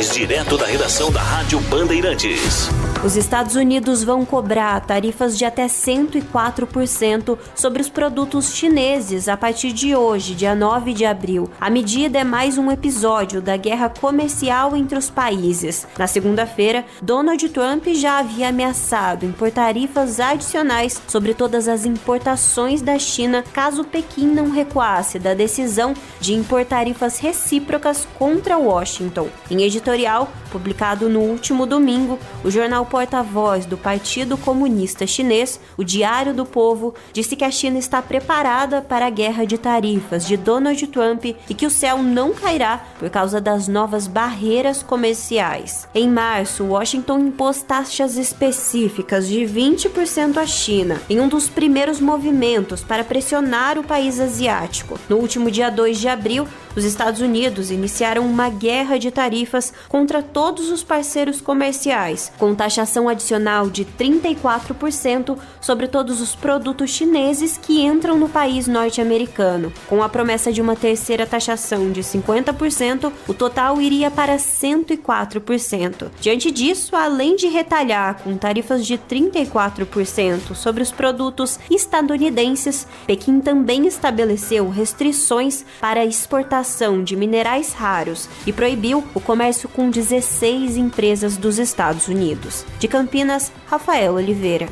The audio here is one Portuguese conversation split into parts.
Direto da redação da Rádio Bandeirantes. Os Estados Unidos vão cobrar tarifas de até 104% sobre os produtos chineses a partir de hoje, dia 9 de abril. A medida é mais um episódio da guerra comercial entre os países. Na segunda-feira, Donald Trump já havia ameaçado impor tarifas adicionais sobre todas as importações da China caso Pequim não recuasse da decisão de impor tarifas recíprocas contra Washington. Em editorial, publicado no último domingo, o jornal porta-voz do Partido Comunista Chinês, o Diário do Povo, disse que a China está preparada para a guerra de tarifas de Donald Trump e que o céu não cairá por causa das novas barreiras comerciais. Em março, Washington impôs taxas específicas de 20% à China, em um dos primeiros movimentos para pressionar o país asiático. No último dia 2 de abril, os Estados Unidos iniciaram uma guerra de tarifas contra todos os parceiros comerciais, com taxação adicional de 34% sobre todos os produtos chineses que entram no país norte-americano. Com a promessa de uma terceira taxação de 50%, o total iria para 104%. Diante disso, além de retalhar com tarifas de 34% sobre os produtos estadunidenses, Pequim também estabeleceu restrições para a exportação de minerais raros e proibiu o comércio com 16 empresas dos Estados Unidos. De Campinas, Rafael Oliveira.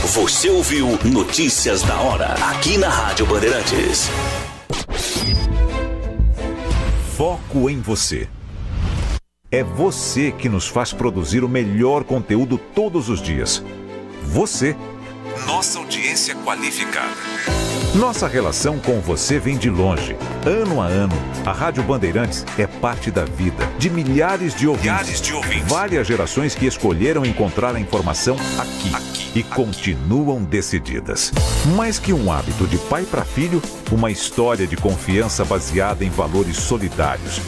Você ouviu Notícias da Hora, aqui na Rádio Bandeirantes. Foco em você. É você que nos faz produzir o melhor conteúdo todos os dias. Você, nossa audiência qualificada. Nossa relação com você vem de longe. Ano a ano, a Rádio Bandeirantes é parte da vida de milhares de ouvintes. Várias gerações que escolheram encontrar a informação aqui e continuam decididas. Mais que um hábito de pai para filho, uma história de confiança baseada em valores solidários.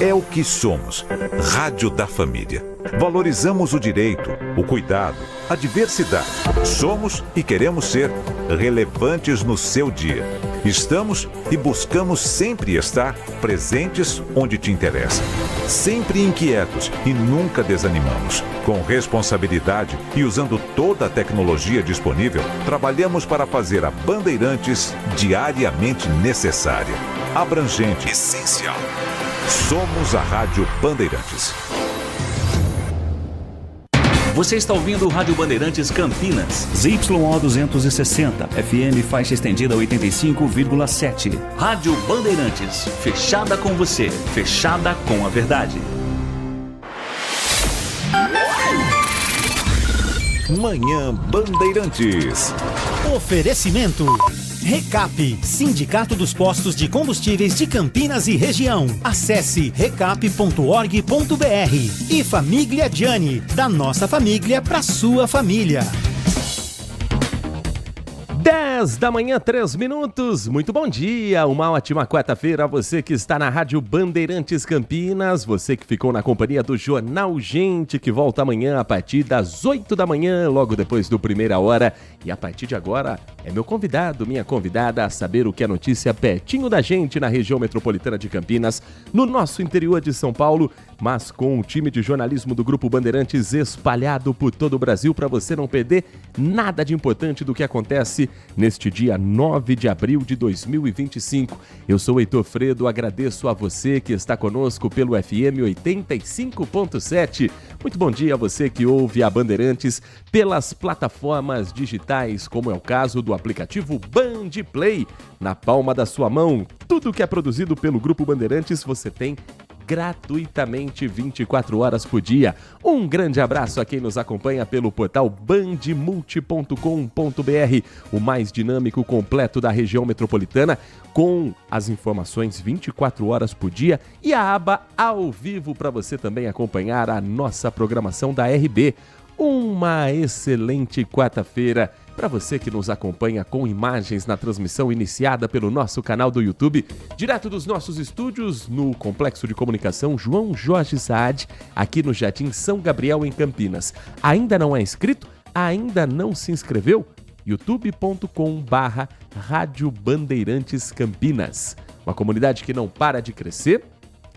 É o que somos. Rádio da Família. Valorizamos o direito, o cuidado, a diversidade. Somos e queremos ser relevantes no seu dia. Estamos e buscamos sempre estar presentes onde te interessa. Sempre inquietos e nunca desanimamos. Com responsabilidade e usando toda a tecnologia disponível, trabalhamos para fazer a Bandeirantes diariamente necessária, abrangente, essencial. Somos a Rádio Bandeirantes. Você está ouvindo o Rádio Bandeirantes Campinas. ZYO 260, FM faixa estendida 85,7. Rádio Bandeirantes, fechada com você, fechada com a verdade. Manhã Bandeirantes. Oferecimento Recap, Sindicato dos Postos de Combustíveis de Campinas e Região. Acesse recap.org.br. E Família Gianni, da nossa família para sua família. 10 da manhã, 3 minutos. Muito bom dia, uma ótima quarta-feira a você que está na Rádio Bandeirantes Campinas, você que ficou na companhia do Jornal Gente, que volta amanhã a partir das 8 da manhã, logo depois do Primeira Hora. E a partir de agora é meu convidado, minha convidada a saber o que é notícia pertinho da gente na região metropolitana de Campinas, no nosso interior de São Paulo, mas com o time de jornalismo do Grupo Bandeirantes espalhado por todo o Brasil para você não perder nada de importante do que acontece neste dia 9 de abril de 2025. Eu sou Heitor Fredo, agradeço a você que está conosco pelo FM 85.7. Muito bom dia a você que ouve a Bandeirantes pelas plataformas digitais, como é o caso do aplicativo Band Play. Na palma da sua mão, tudo que é produzido pelo Grupo Bandeirantes você tem gratuitamente 24 horas por dia. Um grande abraço a quem nos acompanha pelo portal bandmulti.com.br, o mais dinâmico completo da região metropolitana, com as informações 24 horas por dia e a aba ao vivo para você também acompanhar a nossa programação da RB. Uma excelente quarta-feira para você que nos acompanha com imagens na transmissão iniciada pelo nosso canal do YouTube, direto dos nossos estúdios no Complexo de Comunicação João Jorge Saad, aqui no Jardim São Gabriel, em Campinas. Ainda não é inscrito? Ainda não se inscreveu? youtube.com/Rádio Bandeirantes Campinas. Uma comunidade que não para de crescer.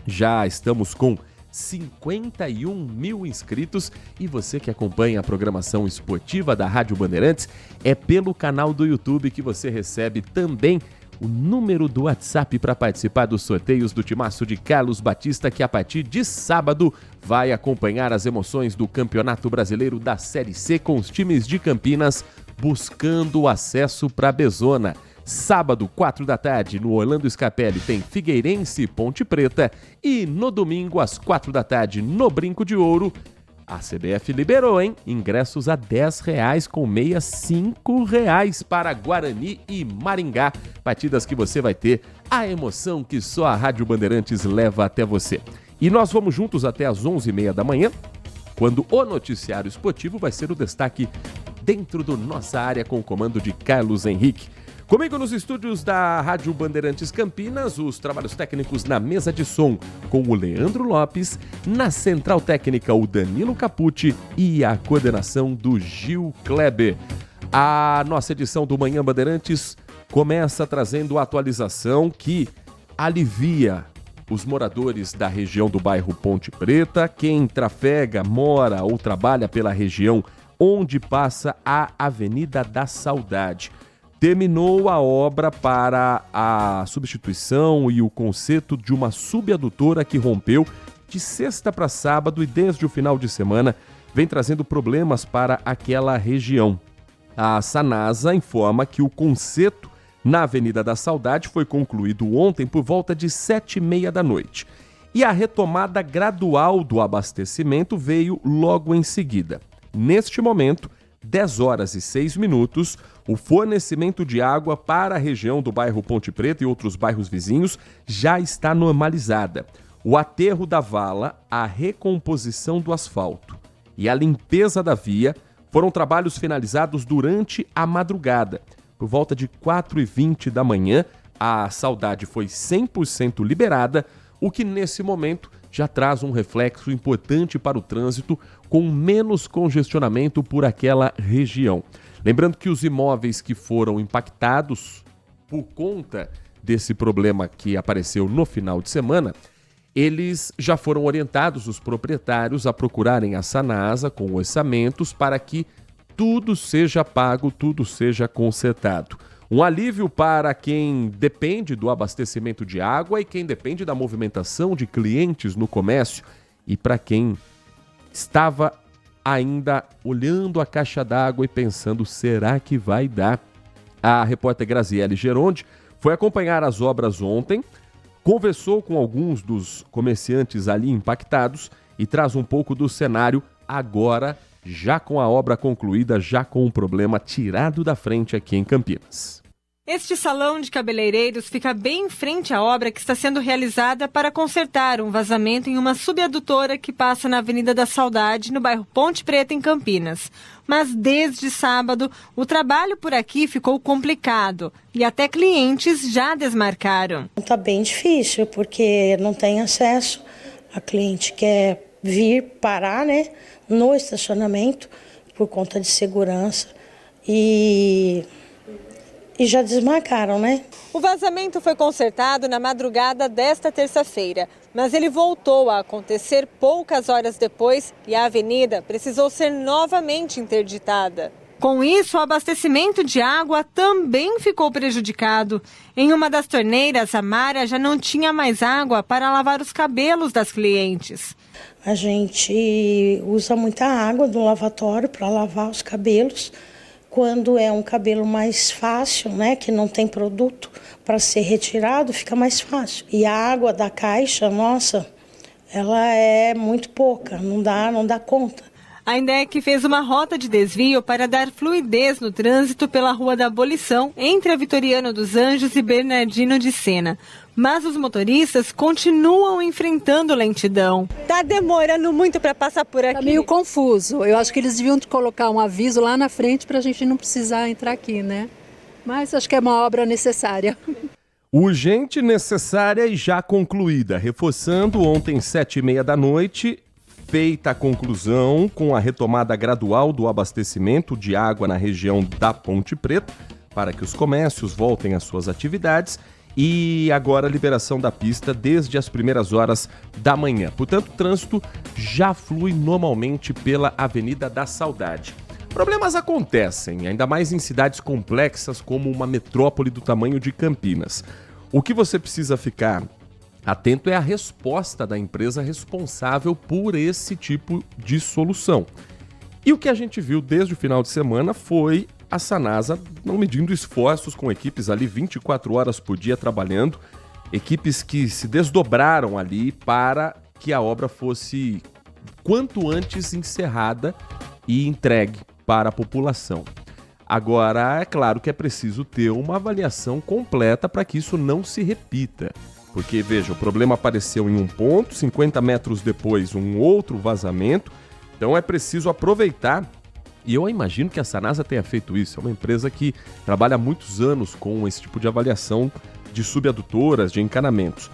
Já estamos com 51 mil inscritos. E você que acompanha a programação esportiva da Rádio Bandeirantes, é pelo canal do YouTube que você recebe também o número do WhatsApp para participar dos sorteios do timaço de Carlos Batista, que a partir de sábado vai acompanhar as emoções do Campeonato Brasileiro da Série C com os times de Campinas buscando o acesso para a Bezona. Sábado, 4 da tarde, no Orlando Scarpelli, tem Figueirense e Ponte Preta. E no domingo, às 4 da tarde, no Brinco de Ouro, a CBF liberou, hein? Ingressos a R$10, com meia R$5 para Guarani e Maringá. Partidas que você vai ter a emoção que só a Rádio Bandeirantes leva até você. E nós vamos juntos até às 11h30 da manhã, quando o noticiário esportivo vai ser o destaque dentro da nossa área com o comando de Carlos Henrique. Comigo nos estúdios da Rádio Bandeirantes Campinas, os trabalhos técnicos na mesa de som com o Leandro Lopes, na central técnica o Danilo Capucci e a coordenação do Gil Kleber. A nossa edição do Manhã Bandeirantes começa trazendo a atualização que alivia os moradores da região do bairro Ponte Preta, quem trafega, mora ou trabalha pela região onde passa a Avenida da Saudade. Terminou a obra para a substituição e o conserto de uma subadutora que rompeu de sexta para sábado e desde o final de semana vem trazendo problemas para aquela região. A Sanasa informa que o conserto na Avenida da Saudade foi concluído ontem por volta de 7h30 da noite. E a retomada gradual do abastecimento veio logo em seguida. Neste momento, 10h06, o fornecimento de água para a região do bairro Ponte Preta e outros bairros vizinhos já está normalizada. O aterro da vala, a recomposição do asfalto e a limpeza da via foram trabalhos finalizados durante a madrugada. Por volta de 4h20 da manhã, a Saudade foi 100% liberada, o que nesse momento já traz um reflexo importante para o trânsito, com menos congestionamento por aquela região. Lembrando que os imóveis que foram impactados por conta desse problema que apareceu no final de semana, eles já foram orientados, os proprietários, a procurarem a Sanasa com orçamentos para que tudo seja pago, tudo seja consertado. Um alívio para quem depende do abastecimento de água e quem depende da movimentação de clientes no comércio e para quem estava ainda olhando a caixa d'água e pensando, será que vai dar? A repórter Graziele Geronde foi acompanhar as obras ontem, conversou com alguns dos comerciantes ali impactados e traz um pouco do cenário agora, já com a obra concluída, já com o problema tirado da frente aqui em Campinas. Este salão de cabeleireiros fica bem em frente à obra que está sendo realizada para consertar um vazamento em uma subadutora que passa na Avenida da Saudade, no bairro Ponte Preta, em Campinas. Mas desde sábado, o trabalho por aqui ficou complicado e até clientes já desmarcaram. Está bem difícil porque não tem acesso. A cliente quer vir parar, no estacionamento por conta de segurança e já desmarcaram, O vazamento foi consertado na madrugada desta terça-feira, mas ele voltou a acontecer poucas horas depois e a avenida precisou ser novamente interditada. Com isso, o abastecimento de água também ficou prejudicado. Em uma das torneiras, a Mara já não tinha mais água para lavar os cabelos das clientes. A gente usa muita água do lavatório para lavar os cabelos. Quando é um cabelo mais fácil, que não tem produto para ser retirado, fica mais fácil. E a água da caixa, nossa, ela é muito pouca, não dá conta. A INDEC fez uma rota de desvio para dar fluidez no trânsito pela Rua da Abolição, entre a Vitoriano dos Anjos e Bernardino de Sena. Mas os motoristas continuam enfrentando lentidão. Tá demorando muito para passar por aqui? Tá meio confuso. Eu acho que eles deviam colocar um aviso lá na frente para a gente não precisar entrar aqui, Mas acho que é uma obra necessária. Urgente, necessária e já concluída. Reforçando, ontem, 7h30 da noite, feita a conclusão com a retomada gradual do abastecimento de água na região da Ponte Preta, para que os comércios voltem às suas atividades. e agora a liberação da pista desde as primeiras horas da manhã. Portanto, o trânsito já flui normalmente pela Avenida da Saudade. Problemas acontecem, ainda mais em cidades complexas como uma metrópole do tamanho de Campinas. O que você precisa ficar atento é a resposta da empresa responsável por esse tipo de solução. E o que a gente viu desde o final de semana foi a Sanasa não medindo esforços com equipes ali 24 horas por dia trabalhando, equipes que se desdobraram ali para que a obra fosse quanto antes encerrada e entregue para a população. Agora, é claro que é preciso ter uma avaliação completa para que isso não se repita. Porque, veja, o problema apareceu em um ponto, 50 metros depois um outro vazamento, então é preciso aproveitar. E eu imagino que a Sanasa tenha feito isso, é uma empresa que trabalha há muitos anos com esse tipo de avaliação de subadutoras, de encanamentos.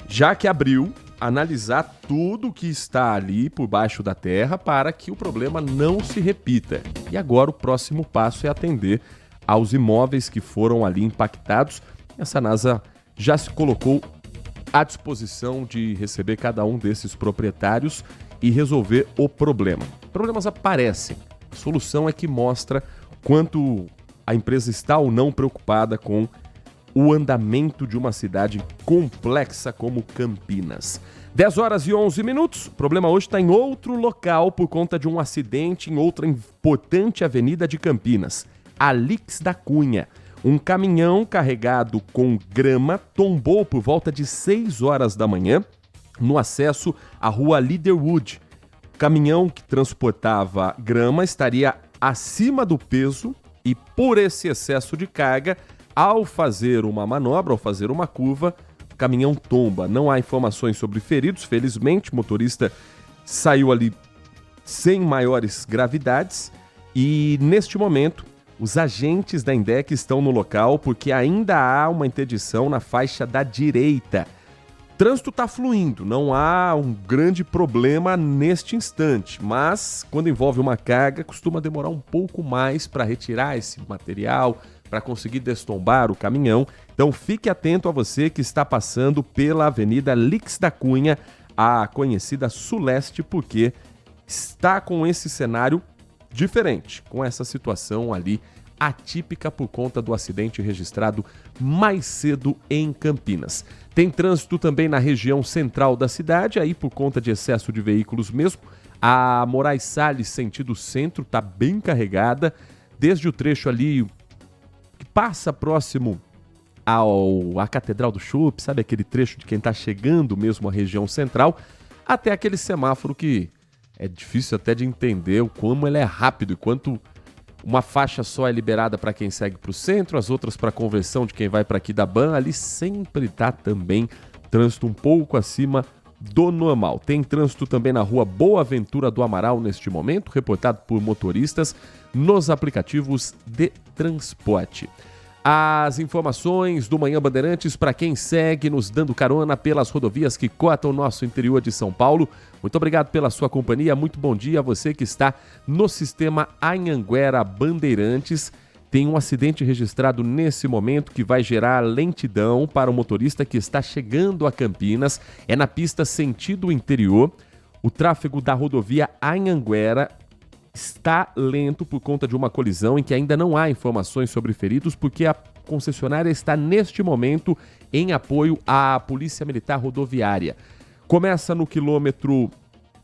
Já que abriu, analisar tudo que está ali por baixo da terra para que o problema não se repita. E agora o próximo passo é atender aos imóveis que foram ali impactados. E a Sanasa já se colocou à disposição de receber cada um desses proprietários e resolver o problema. Problemas aparecem. A solução é que mostra quanto a empresa está ou não preocupada com o andamento de uma cidade complexa como Campinas. 10 horas e 11 minutos. O problema hoje está em outro local por conta de um acidente em outra importante avenida de Campinas, Alix da Cunha. Um caminhão carregado com grama tombou por volta de 6 horas da manhã no acesso à rua Leaderwood. O caminhão que transportava grama estaria acima do peso e, por esse excesso de carga, ao fazer uma manobra, ao fazer uma curva, o caminhão tomba. Não há informações sobre feridos, felizmente, o motorista saiu ali sem maiores gravidades e, neste momento, os agentes da INDEC estão no local porque ainda há uma interdição na faixa da direita. O trânsito está fluindo, não há um grande problema neste instante, mas quando envolve uma carga, costuma demorar um pouco mais para retirar esse material, para conseguir destombar o caminhão. Então fique atento a você que está passando pela Avenida Alix da Cunha, a conhecida Suleste, porque está com esse cenário diferente, com essa situação ali atípica por conta do acidente registrado mais cedo em Campinas. Tem trânsito também na região central da cidade, aí por conta de excesso de veículos mesmo. A Moraes Salles, sentido centro, está bem carregada, desde o trecho ali que passa próximo à Catedral do Chopp, sabe aquele trecho de quem está chegando mesmo à região central, até aquele semáforo que é difícil até de entender o como ele é rápido e quanto uma faixa só é liberada para quem segue para o centro, as outras para conversão de quem vai para Aquidauã. Ali sempre está também trânsito um pouco acima do normal. Tem trânsito também na rua Boa Ventura do Amaral neste momento, reportado por motoristas nos aplicativos de transporte. As informações do Manhã Bandeirantes para quem segue nos dando carona pelas rodovias que cortam o nosso interior de São Paulo. Muito obrigado pela sua companhia, muito bom dia a você que está no sistema Anhanguera Bandeirantes. Tem um acidente registrado nesse momento que vai gerar lentidão para o motorista que está chegando a Campinas. É na pista sentido interior. O tráfego da rodovia Anhanguera está lento por conta de uma colisão em que ainda não há informações sobre feridos, porque a concessionária está neste momento em apoio à Polícia Militar Rodoviária. Começa no quilômetro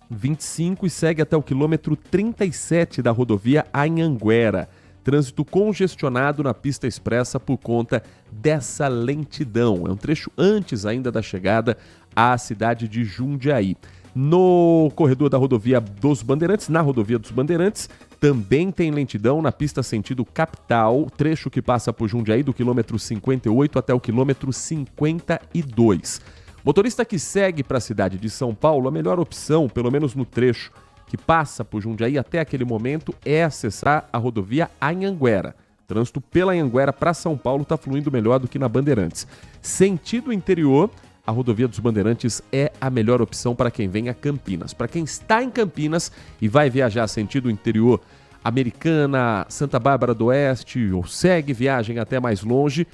25 e segue até o quilômetro 37 da rodovia Anhanguera. Trânsito congestionado na pista expressa por conta dessa lentidão. É um trecho antes ainda da chegada à cidade de Jundiaí. No corredor da rodovia dos Bandeirantes, na rodovia dos Bandeirantes, também tem lentidão na pista sentido capital, trecho que passa por Jundiaí do quilômetro 58 até o quilômetro 52. Motorista que segue para a cidade de São Paulo, a melhor opção, pelo menos no trecho que passa por Jundiaí até aquele momento, é acessar a rodovia Anhanguera. Trânsito pela Anhanguera para São Paulo está fluindo melhor do que na Bandeirantes. Sentido interior, a rodovia dos Bandeirantes é a melhor opção para quem vem a Campinas. Para quem está em Campinas e vai viajar sentido interior, Americana, Santa Bárbara do Oeste, ou segue viagem até mais longe,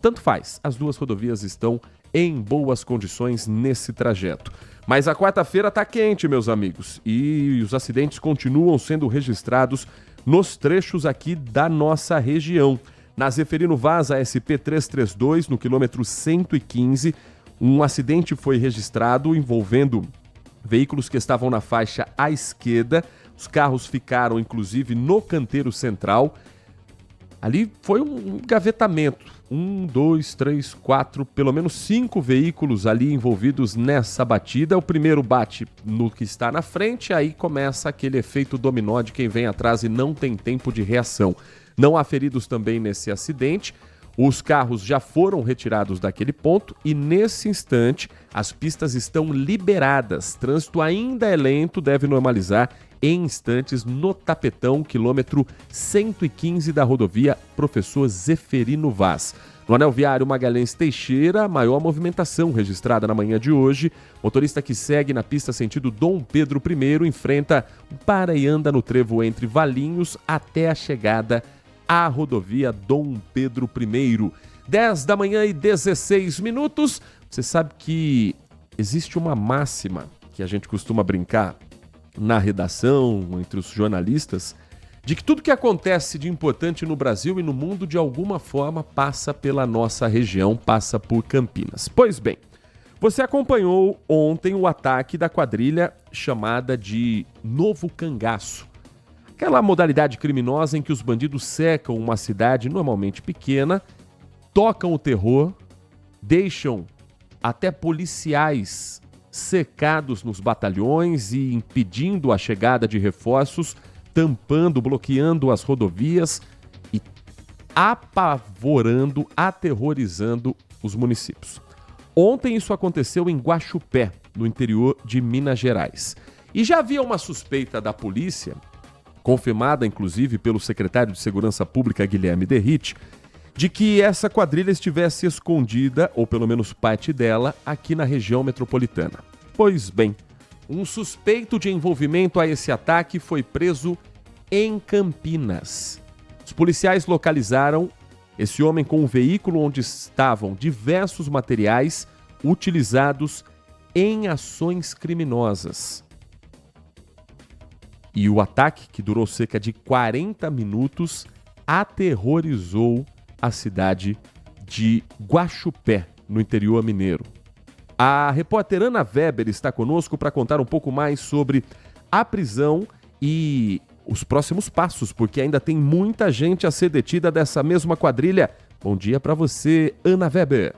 tanto faz, as duas rodovias estão em boas condições nesse trajeto. Mas a quarta-feira está quente, meus amigos, e os acidentes continuam sendo registrados nos trechos aqui da nossa região. Na Zeferino Vaz, a SP-332, no quilômetro 115, um acidente foi registrado envolvendo veículos que estavam na faixa à esquerda. Os carros ficaram, inclusive, no canteiro central. Ali foi um engavetamento. 1, 2, 3, 4, pelo menos 5 veículos ali envolvidos nessa batida. O primeiro bate no que está na frente, aí começa aquele efeito dominó de quem vem atrás e não tem tempo de reação. Não há feridos também nesse acidente. Os carros já foram retirados daquele ponto e, nesse instante, as pistas estão liberadas. Trânsito ainda é lento, deve normalizar em instantes no tapetão, quilômetro 115 da rodovia Professor Zeferino Vaz. No anel viário Magalhães Teixeira, maior movimentação registrada na manhã de hoje. Motorista que segue na pista sentido Dom Pedro I enfrenta um para e anda no trevo entre Valinhos até a chegada à rodovia Dom Pedro I. 10 da manhã e 16 minutos. Você sabe que existe uma máxima que a gente costuma brincar na redação, entre os jornalistas, de que tudo que acontece de importante no Brasil e no mundo, de alguma forma, passa pela nossa região, passa por Campinas. Pois bem, você acompanhou ontem o ataque da quadrilha chamada de Novo Cangaço. Aquela modalidade criminosa em que os bandidos cercam uma cidade normalmente pequena, tocam o terror, deixam até policiais cercados nos batalhões e impedindo a chegada de reforços, tampando, bloqueando as rodovias e apavorando, aterrorizando os municípios. Ontem isso aconteceu em Guaxupé, no interior de Minas Gerais. E já havia uma suspeita da polícia, confirmada inclusive pelo secretário de Segurança Pública Guilherme Derrite, de que essa quadrilha estivesse escondida, ou pelo menos parte dela, aqui na região metropolitana. Pois bem, um suspeito de envolvimento a esse ataque foi preso em Campinas. Os policiais localizaram esse homem com um veículo onde estavam diversos materiais utilizados em ações criminosas. E o ataque, que durou cerca de 40 minutos, aterrorizou a cidade de Guaxupé, no interior mineiro. A repórter Ana Weber está conosco para contar um pouco mais sobre a prisão e os próximos passos, porque ainda tem muita gente a ser detida dessa mesma quadrilha. Bom dia para você, Ana Weber.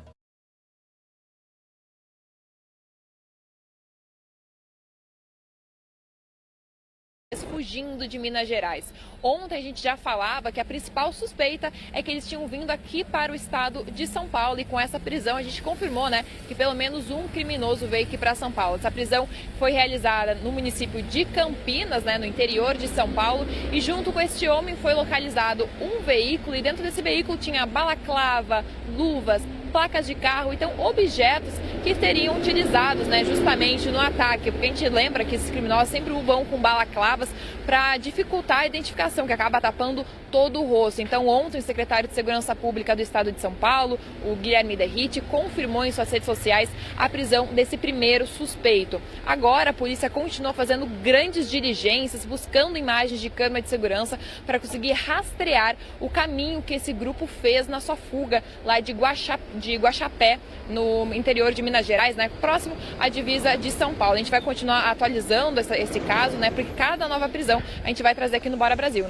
Fugindo de Minas Gerais. Ontem a gente já falava que a principal suspeita é que eles tinham vindo aqui para o estado de São Paulo, e com essa prisão a gente confirmou, que pelo menos um criminoso veio aqui para São Paulo. Essa prisão foi realizada no município de Campinas, no interior de São Paulo, e junto com este homem foi localizado um veículo, e dentro desse veículo tinha balaclava, luvas, placas de carro, então objetos que seriam utilizados justamente no ataque, porque a gente lembra que esses criminosos sempre vão com balaclavas para dificultar a identificação, que acaba tapando todo o rosto. Então ontem o secretário de Segurança Pública do estado de São Paulo, o Guilherme Derrite, confirmou em suas redes sociais a prisão desse primeiro suspeito. Agora a polícia continua fazendo grandes diligências, buscando imagens de câmera de segurança para conseguir rastrear o caminho que esse grupo fez na sua fuga lá de Guaxupé, no interior de Minas Gerais, próximo à divisa de São Paulo. A gente vai continuar atualizando esse caso, porque cada nova prisão a gente vai trazer aqui no Bora Brasil,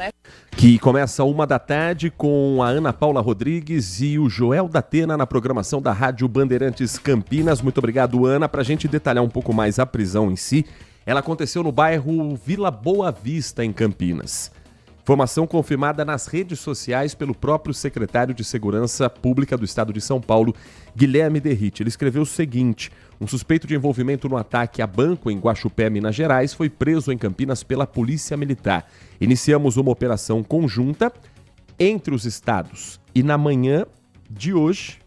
Que começa 13h com a Ana Paula Rodrigues e o Joel Datena na programação da Rádio Bandeirantes Campinas. Muito obrigado, Ana. Para a gente detalhar um pouco mais a prisão em si, ela aconteceu no bairro Vila Boa Vista, em Campinas. Informação confirmada nas redes sociais pelo próprio secretário de Segurança Pública do Estado de São Paulo, Guilherme Derrite. Ele escreveu o seguinte: um suspeito de envolvimento no ataque a banco em Guaxupé, Minas Gerais, foi preso em Campinas pela Polícia Militar. Iniciamos uma operação conjunta entre os estados e na manhã de hoje,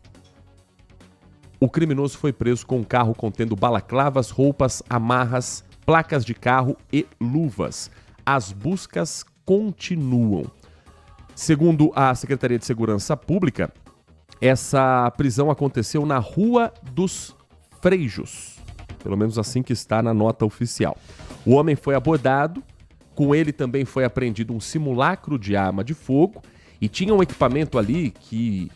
o criminoso foi preso com um carro contendo balaclavas, roupas, amarras, placas de carro e luvas. As buscas continuam. Segundo a Secretaria de Segurança Pública, Essa prisão aconteceu na Rua dos Freijos, pelo menos assim que está na nota oficial. O homem foi abordado, com ele também foi apreendido um simulacro de arma de fogo e tinha um equipamento ali que,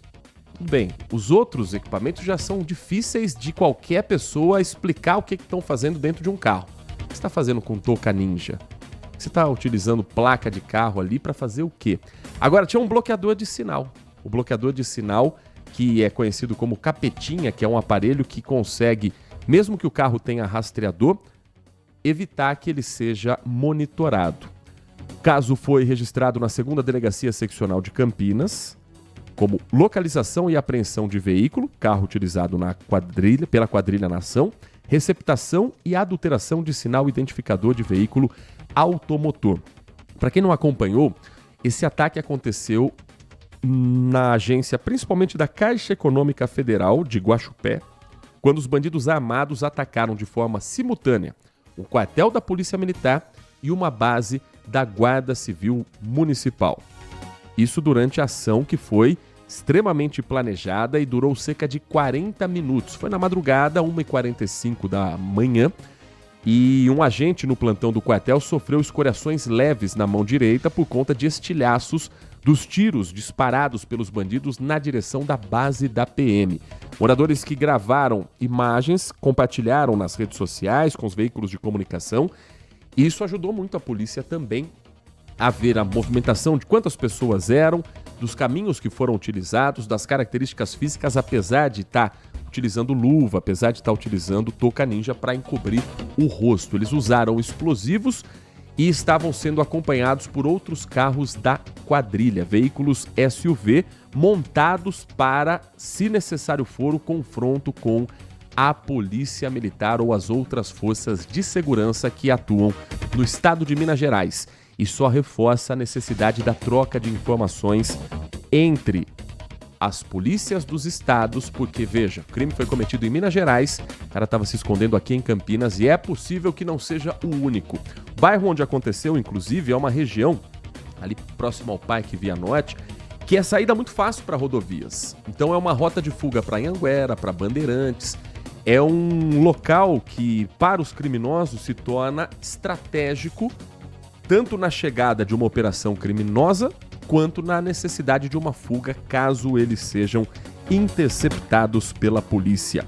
bem, os outros equipamentos já são difíceis de qualquer pessoa explicar o que estão fazendo dentro de um carro. O que você está fazendo com touca ninja? Você está utilizando placa de carro ali para fazer o quê? Agora, tinha um bloqueador de sinal. O bloqueador de sinal, que é conhecido como capetinha, que é um aparelho que consegue, mesmo que o carro tenha rastreador, evitar que ele seja monitorado. O caso foi registrado na 2ª Delegacia Seccional de Campinas, como localização e apreensão de veículo, carro utilizado pela quadrilha na ação, receptação e adulteração de sinal identificador de veículo automotor. Para quem não acompanhou, esse ataque aconteceu na agência principalmente da Caixa Econômica Federal de Guaxupé, quando os bandidos armados atacaram de forma simultânea o quartel da Polícia Militar e uma base da Guarda Civil Municipal. Isso durante a ação que foi extremamente planejada e durou cerca de 40 minutos. Foi na madrugada, 1h45 da manhã, e um agente no plantão do quartel sofreu escoriações leves na mão direita por conta de estilhaços dos tiros disparados pelos bandidos na direção da base da PM. Moradores que gravaram imagens compartilharam nas redes sociais com os veículos de comunicação, e isso ajudou muito a polícia também a ver a movimentação de quantas pessoas eram, dos caminhos que foram utilizados, das características físicas, apesar de estar utilizando luva, apesar de estar utilizando touca ninja para encobrir o rosto. Eles usaram explosivos e estavam sendo acompanhados por outros carros da quadrilha, veículos SUV, montados para, se necessário for, o confronto com a Polícia Militar ou as outras forças de segurança que atuam no estado de Minas Gerais. E só reforça a necessidade da troca de informações entre as polícias dos estados, porque, veja, o crime foi cometido em Minas Gerais, o cara estava se escondendo aqui em Campinas e é possível que não seja o único. O bairro onde aconteceu, inclusive, é uma região ali próximo ao Parque Via Norte, que é saída muito fácil para rodovias. Então é uma rota de fuga para Anhanguera, para Bandeirantes. É um local que, para os criminosos, se torna estratégico, tanto na chegada de uma operação criminosa, quanto na necessidade de uma fuga, caso eles sejam interceptados pela polícia.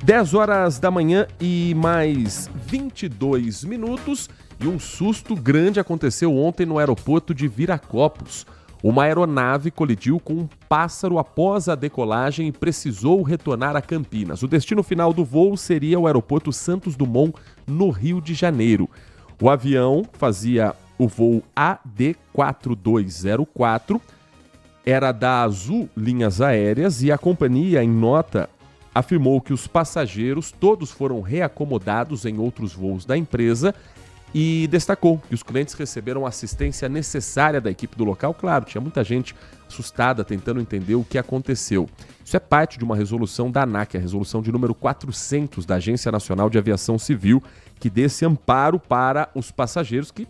10 horas da manhã e mais 22 minutos, e um susto grande aconteceu ontem no aeroporto de Viracopos. Uma aeronave colidiu com um pássaro após a decolagem e precisou retornar a Campinas. O destino final do voo seria o aeroporto Santos Dumont, no Rio de Janeiro. O avião fazia o voo AD4204, era da Azul Linhas Aéreas, e a companhia, em nota, afirmou que os passageiros todos foram reacomodados em outros voos da empresa e destacou que os clientes receberam a assistência necessária da equipe do local. Claro, tinha muita gente assustada tentando entender o que aconteceu. Isso é parte de uma resolução da ANAC, a resolução de número 400 da Agência Nacional de Aviação Civil, que dê esse amparo para os passageiros que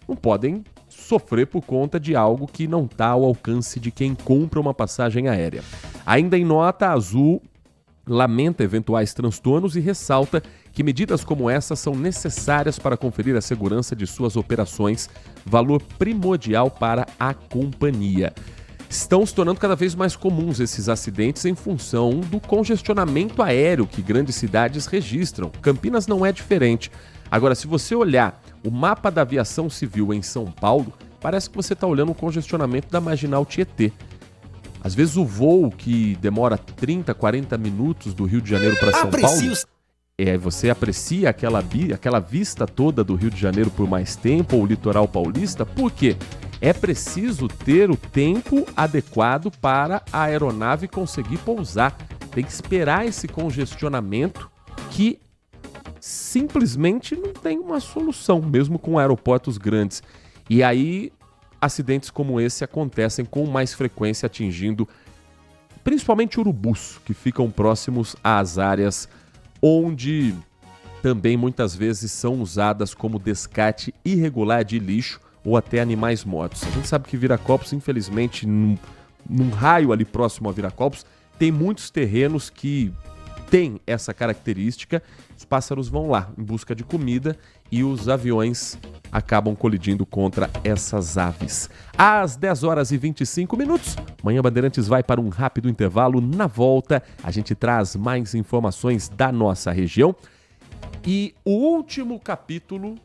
não podem sofrer por conta de algo que não está ao alcance de quem compra uma passagem aérea. Ainda em nota, a Azul lamenta eventuais transtornos e ressalta que medidas como essa são necessárias para conferir a segurança de suas operações, valor primordial para a companhia. Estão se tornando cada vez mais comuns esses acidentes em função do congestionamento aéreo que grandes cidades registram. Campinas não é diferente. Agora, se você olhar o mapa da aviação civil em São Paulo, parece que você está olhando o congestionamento da Marginal Tietê. Às vezes o voo que demora 30, 40 minutos do Rio de Janeiro para São Paulo, você aprecia aquela vista toda do Rio de Janeiro por mais tempo, ou o litoral paulista, porque é preciso ter o tempo adequado para a aeronave conseguir pousar. Tem que esperar esse congestionamento que simplesmente não tem uma solução, mesmo com aeroportos grandes. E aí, acidentes como esse acontecem com mais frequência, atingindo principalmente urubus, que ficam próximos às áreas onde também muitas vezes são usadas como descarte irregular de lixo ou até animais mortos. A gente sabe que Viracopos, infelizmente, num raio ali próximo a Viracopos, tem muitos terrenos que têm essa característica. Os pássaros vão lá em busca de comida e os aviões acabam colidindo contra essas aves. Às 10 horas e 25 minutos, Manhã Bandeirantes vai para um rápido intervalo. Na volta, a gente traz mais informações da nossa região. E o último capítulo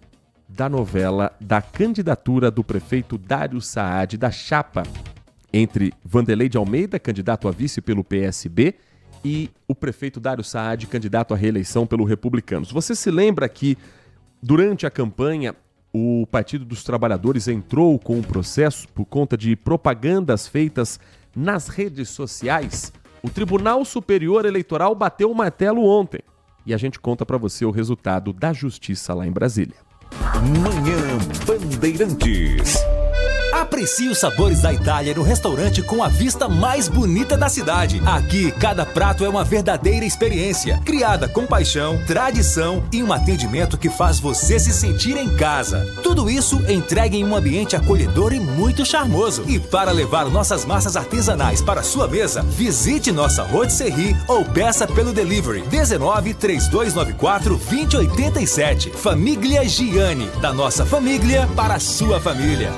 da novela da candidatura do prefeito Dário Saad, da chapa entre Vanderlei de Almeida, candidato a vice pelo PSB, e o prefeito Dário Saad, candidato à reeleição pelo Republicanos. Você se lembra que, durante a campanha, o Partido dos Trabalhadores entrou com um processo por conta de propagandas feitas nas redes sociais? O Tribunal Superior Eleitoral bateu o martelo ontem e a gente conta para você o resultado da justiça lá em Brasília. Manhã Bandeirantes. Aprecie os sabores da Itália no restaurante com a vista mais bonita da cidade. Aqui, cada prato é uma verdadeira experiência, criada com paixão, tradição e um atendimento que faz você se sentir em casa. Tudo isso entregue em um ambiente acolhedor e muito charmoso. E para levar nossas massas artesanais para sua mesa, visite nossa rotisserie ou peça pelo delivery 19 3294 2087. Família Giani, da nossa família para a sua família.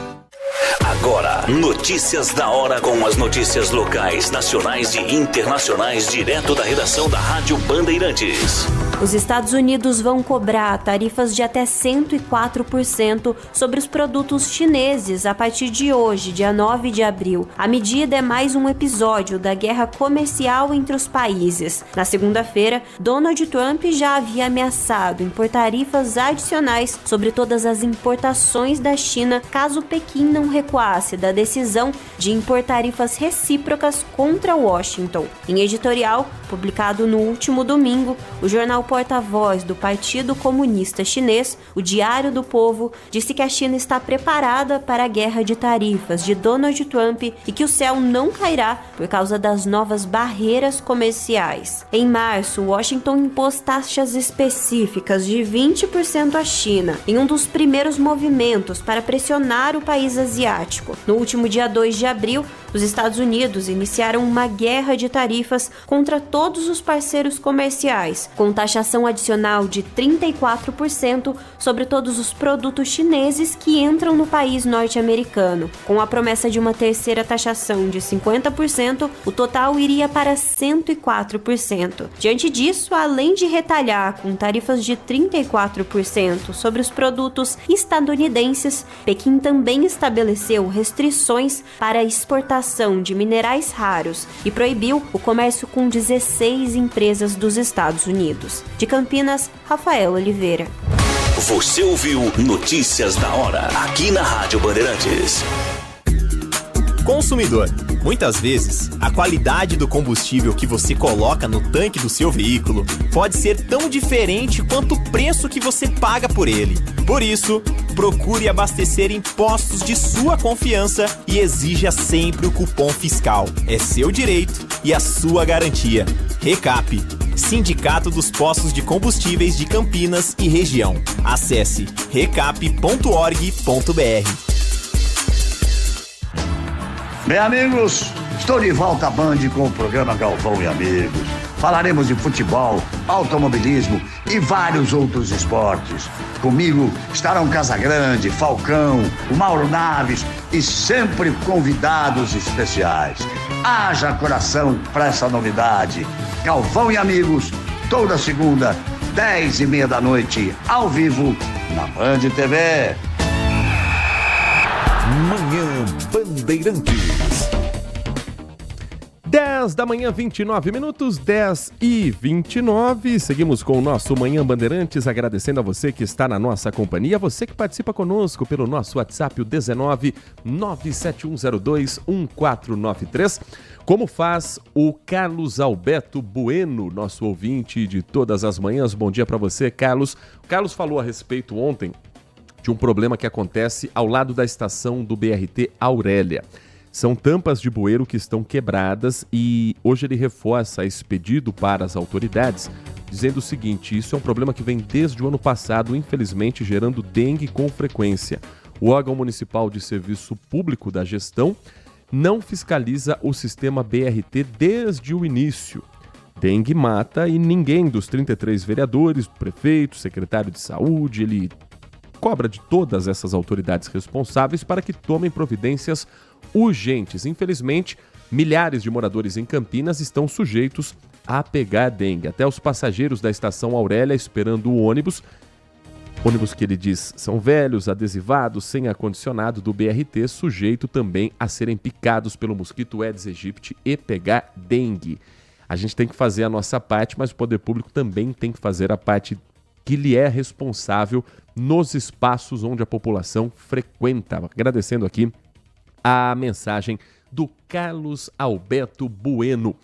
Agora, notícias da hora com as notícias locais, nacionais e internacionais, direto da redação da Rádio Bandeirantes. Os Estados Unidos vão cobrar tarifas de até 104% sobre os produtos chineses a partir de hoje, dia 9 de abril. A medida é mais um episódio da guerra comercial entre os países. Na segunda-feira, Donald Trump já havia ameaçado impor tarifas adicionais sobre todas as importações da China caso Pequim não recuasse da decisão de impor tarifas recíprocas contra Washington. Em editorial, publicado no último domingo, o jornal porta-voz do Partido Comunista Chinês, o Diário do Povo, disse que a China está preparada para a guerra de tarifas de Donald Trump e que o céu não cairá por causa das novas barreiras comerciais. Em março, Washington impôs taxas específicas de 20% à China, em um dos primeiros movimentos para pressionar o país asiático. No último dia 2 de abril, os Estados Unidos iniciaram uma guerra de tarifas contra todos os parceiros comerciais, com taxação adicional de 34% sobre todos os produtos chineses que entram no país norte-americano. Com a promessa de uma terceira taxação de 50%, o total iria para 104%. Diante disso, além de retalhar com tarifas de 34% sobre os produtos estadunidenses, Pequim também estabeleceu restrições para a exportação de minerais raros e proibiu o comércio com 16 empresas dos Estados Unidos. De Campinas, Rafael Oliveira. Você ouviu Notícias da Hora, aqui na Rádio Bandeirantes. Consumidor, muitas vezes, a qualidade do combustível que você coloca no tanque do seu veículo pode ser tão diferente quanto o preço que você paga por ele. Por isso, procure abastecer em postos de sua confiança e exija sempre o cupom fiscal. É seu direito e a sua garantia. Recap, Sindicato dos Postos de Combustíveis de Campinas e Região. Acesse recap.org.br. Bem, amigos, estou de volta à Band com o programa Galvão e Amigos. Falaremos de futebol, automobilismo e vários outros esportes. Comigo estarão Casagrande, Falcão, o Mauro Naves e sempre convidados especiais. Haja coração para essa novidade. Galvão e Amigos, toda segunda, 10h30 da noite, ao vivo, na Band TV. Manhã Bandeirantes. 10 da manhã, 29 minutos, 10h29. Seguimos com o nosso Manhã Bandeirantes, agradecendo a você que está na nossa companhia, você que participa conosco pelo nosso WhatsApp, o 19 97102 1493. Como faz o Carlos Alberto Bueno, nosso ouvinte de todas as manhãs. Bom dia para você, Carlos. O Carlos falou a respeito ontem de um problema que acontece ao lado da estação do BRT Aurélia. São tampas de bueiro que estão quebradas e hoje ele reforça esse pedido para as autoridades, dizendo o seguinte: isso é um problema que vem desde o ano passado, infelizmente gerando dengue com frequência. O órgão municipal de serviço público da gestão não fiscaliza o sistema BRT desde o início. Dengue mata e ninguém dos 33 vereadores, prefeito, secretário de saúde, ele cobra de todas essas autoridades responsáveis para que tomem providências urgentes. Infelizmente, milhares de moradores em Campinas estão sujeitos a pegar dengue. Até os passageiros da estação Aurélia esperando o ônibus que ele diz são velhos, adesivados, sem ar-condicionado do BRT, sujeito também a serem picados pelo mosquito Aedes aegypti e pegar dengue. A gente tem que fazer a nossa parte, mas o poder público também tem que fazer a parte que lhe é responsável nos espaços onde a população frequenta. Agradecendo aqui a mensagem do Carlos Alberto Bueno.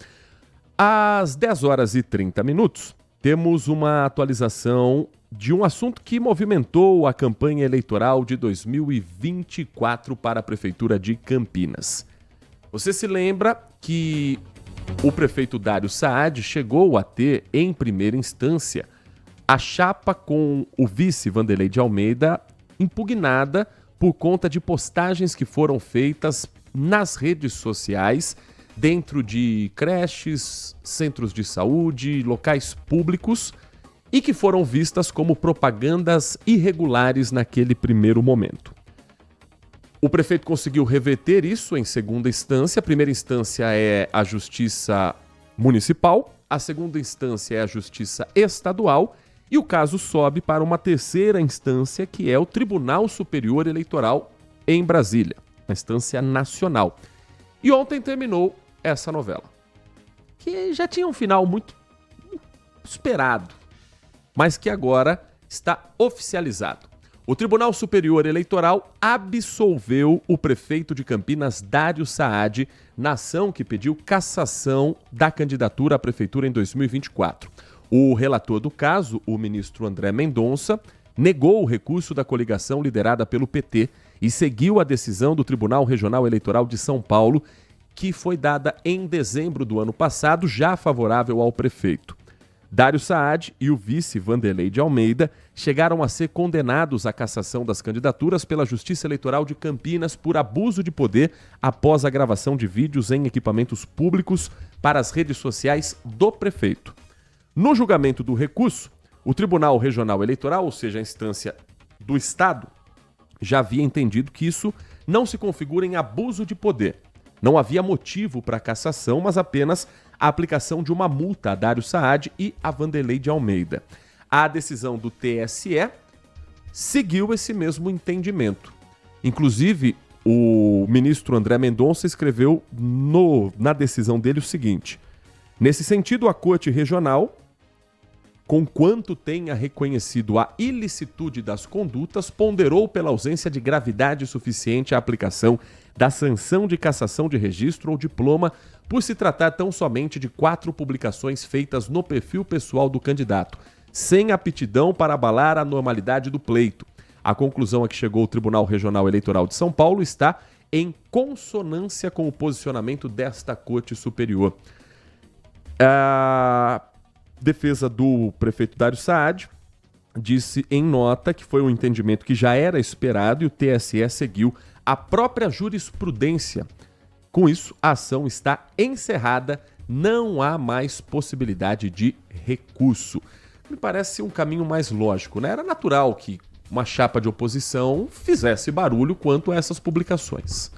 Às 10 horas e 30 minutos, temos uma atualização de um assunto que movimentou a campanha eleitoral de 2024 para a Prefeitura de Campinas. Você se lembra que o prefeito Dário Saad chegou a ter, em primeira instância, a chapa com o vice Vanderlei de Almeida impugnada por conta de postagens que foram feitas nas redes sociais, dentro de creches, centros de saúde, locais públicos, e que foram vistas como propagandas irregulares naquele primeiro momento. O prefeito conseguiu reverter isso em segunda instância. A primeira instância é a Justiça Municipal, a segunda instância é a Justiça Estadual e o caso sobe para uma terceira instância, que é o Tribunal Superior Eleitoral em Brasília, a instância nacional. E ontem terminou essa novela, que já tinha um final muito esperado, mas que agora está oficializado. O Tribunal Superior Eleitoral absolveu o prefeito de Campinas, Dário Saad, na ação que pediu cassação da candidatura à prefeitura em 2024. O relator do caso, o ministro André Mendonça, negou o recurso da coligação liderada pelo PT e seguiu a decisão do Tribunal Regional Eleitoral de São Paulo, que foi dada em dezembro do ano passado, já favorável ao prefeito. Dário Saad e o vice Vanderlei de Almeida chegaram a ser condenados à cassação das candidaturas pela Justiça Eleitoral de Campinas por abuso de poder após a gravação de vídeos em equipamentos públicos para as redes sociais do prefeito. No julgamento do recurso, o Tribunal Regional Eleitoral, ou seja, a instância do Estado, já havia entendido que isso não se configura em abuso de poder. Não havia motivo para a cassação, mas apenas a aplicação de uma multa a Dário Saad e a Vanderlei de Almeida. A decisão do TSE seguiu esse mesmo entendimento. Inclusive, o ministro André Mendonça escreveu na decisão dele o seguinte: nesse sentido, a Corte Regional, conquanto tenha reconhecido a ilicitude das condutas, ponderou pela ausência de gravidade suficiente a aplicação da sanção de cassação de registro ou diploma por se tratar tão somente de 4 publicações feitas no perfil pessoal do candidato, sem aptidão para abalar a normalidade do pleito. A conclusão a que chegou o Tribunal Regional Eleitoral de São Paulo está em consonância com o posicionamento desta Corte Superior. A defesa do prefeito Dário Saad disse em nota que foi um entendimento que já era esperado e o TSE seguiu a própria jurisprudência. Com isso, a ação está encerrada, não há mais possibilidade de recurso. Me parece um caminho mais lógico, né? Era natural que uma chapa de oposição fizesse barulho quanto a essas publicações.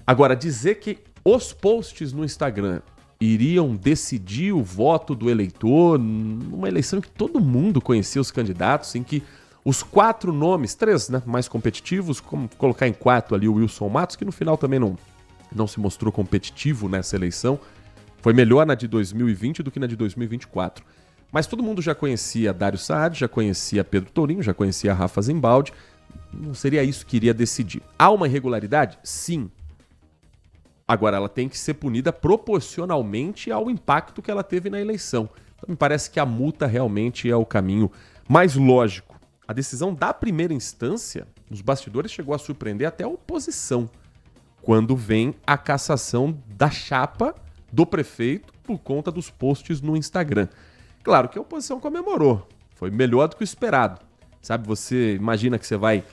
Agora, dizer que os posts no Instagram iriam decidir o voto do eleitor numa eleição em que todo mundo conhecia os candidatos, em que os 4 nomes, 3 mais competitivos, como colocar em 4 ali o Wilson Matos, que no final também não se mostrou competitivo nessa eleição, foi melhor na de 2020 do que na de 2024. Mas todo mundo já conhecia Dário Saad, já conhecia Pedro Tourinho, já conhecia Rafa Zimbaldi, não seria isso que iria decidir. Há uma irregularidade? Sim. Agora, ela tem que ser punida proporcionalmente ao impacto que ela teve na eleição. Então, me parece que a multa realmente é o caminho mais lógico. A decisão da primeira instância, nos bastidores, chegou a surpreender até a oposição, quando vem a cassação da chapa do prefeito por conta dos posts no Instagram. Claro que a oposição comemorou, foi melhor do que o esperado. Sabe, você imagina que você vai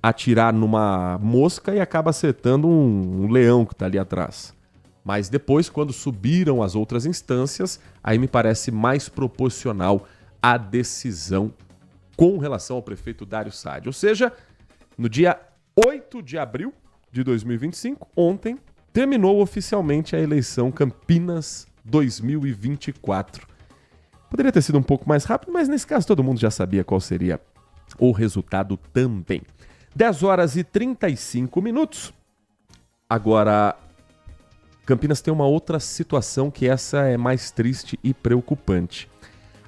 atirar numa mosca e acaba acertando um leão que está ali atrás. Mas depois, quando subiram as outras instâncias, aí me parece mais proporcional a decisão com relação ao prefeito Dário Saad. Ou seja, no dia 8 de abril de 2025, ontem, terminou oficialmente a eleição Campinas 2024. Poderia ter sido um pouco mais rápido, mas nesse caso todo mundo já sabia qual seria o resultado também. 10 horas e 35 minutos. Agora, Campinas tem uma outra situação que essa é mais triste e preocupante.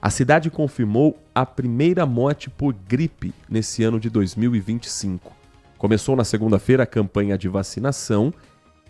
A cidade confirmou a primeira morte por gripe nesse ano de 2025. Começou na segunda-feira a campanha de vacinação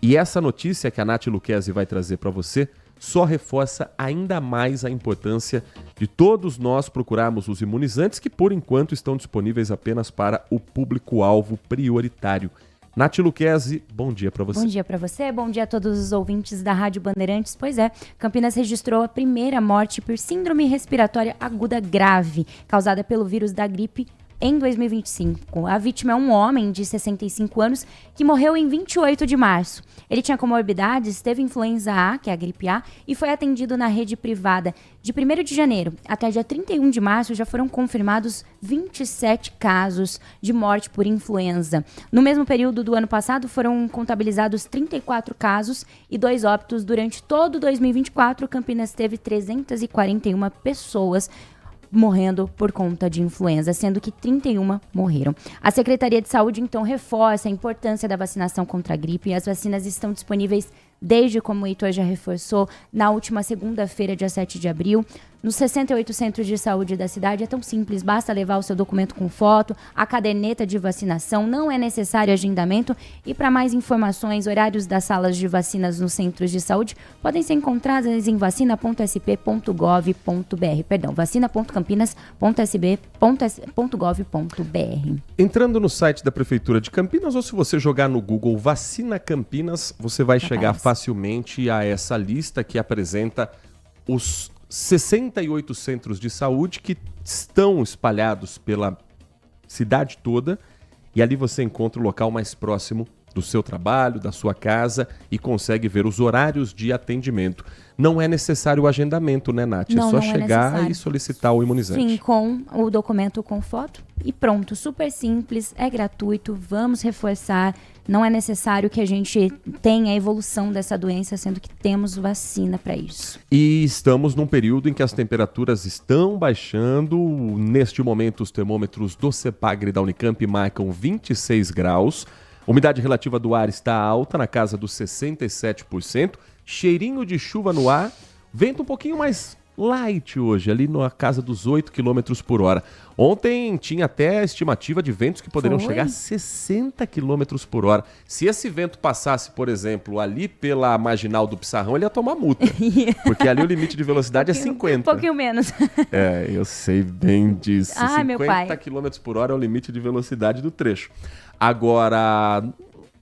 e essa notícia que a Nath Luquezzi vai trazer para você só reforça ainda mais a importância de todos nós procurarmos os imunizantes que, por enquanto, estão disponíveis apenas para o público-alvo prioritário. Nath Luquezzi, bom dia para você. Bom dia para você, bom dia a todos os ouvintes da Rádio Bandeirantes. Pois é, Campinas registrou a primeira morte por síndrome respiratória aguda grave, causada pelo vírus da gripe em 2025. A vítima é um homem de 65 anos que morreu em 28 de março. Ele tinha comorbidades, teve influenza A, que é a gripe A, e foi atendido na rede privada. De 1º de janeiro até dia 31 de março já foram confirmados 27 casos de morte por influenza. No mesmo período do ano passado foram contabilizados 34 casos e 2 óbitos. Durante todo 2024, Campinas teve 341 pessoas morrendo por conta de influenza, sendo que 31 morreram. A Secretaria de Saúde, então, reforça a importância da vacinação contra a gripe e as vacinas estão disponíveis desde, como o Heitor já reforçou, na última segunda-feira, dia 7 de abril. Nos 68 centros de saúde da cidade é tão simples, basta levar o seu documento com foto, a caderneta de vacinação, não é necessário agendamento. E para mais informações, horários das salas de vacinas nos centros de saúde podem ser encontradas em vacina.sp.gov.br. Perdão, vacina.campinas.sb.gov.br. Entrando no site da Prefeitura de Campinas, ou se você jogar no Google Vacina Campinas, você vai chegar facilmente a essa lista que apresenta os 68 centros de saúde que estão espalhados pela cidade toda, e ali você encontra o local mais próximo do seu trabalho, da sua casa, e consegue ver os horários de atendimento. Não é necessário o agendamento, né, Nath? Não, é só não chegar e solicitar o imunizante. Sim, com o documento com foto e pronto. Super simples, é gratuito, vamos reforçar. Não é necessário que a gente tenha a evolução dessa doença, sendo que temos vacina para isso. E estamos num período em que as temperaturas estão baixando. Neste momento, os termômetros do CEPAGRE da Unicamp marcam 26 graus. A umidade relativa do ar está alta, na casa dos 67%. Cheirinho de chuva no ar. Vento um pouquinho mais light hoje, ali na casa dos 8 km por hora. Ontem tinha até a estimativa de ventos que poderiam chegar a 60 km por hora. Se esse vento passasse, por exemplo, ali pela marginal do Pissarrão, ele ia tomar multa. Porque ali o limite de velocidade é 50. Um pouquinho menos. É, eu sei bem disso. Ah, 50 km por hora é o limite de velocidade do trecho. Agora,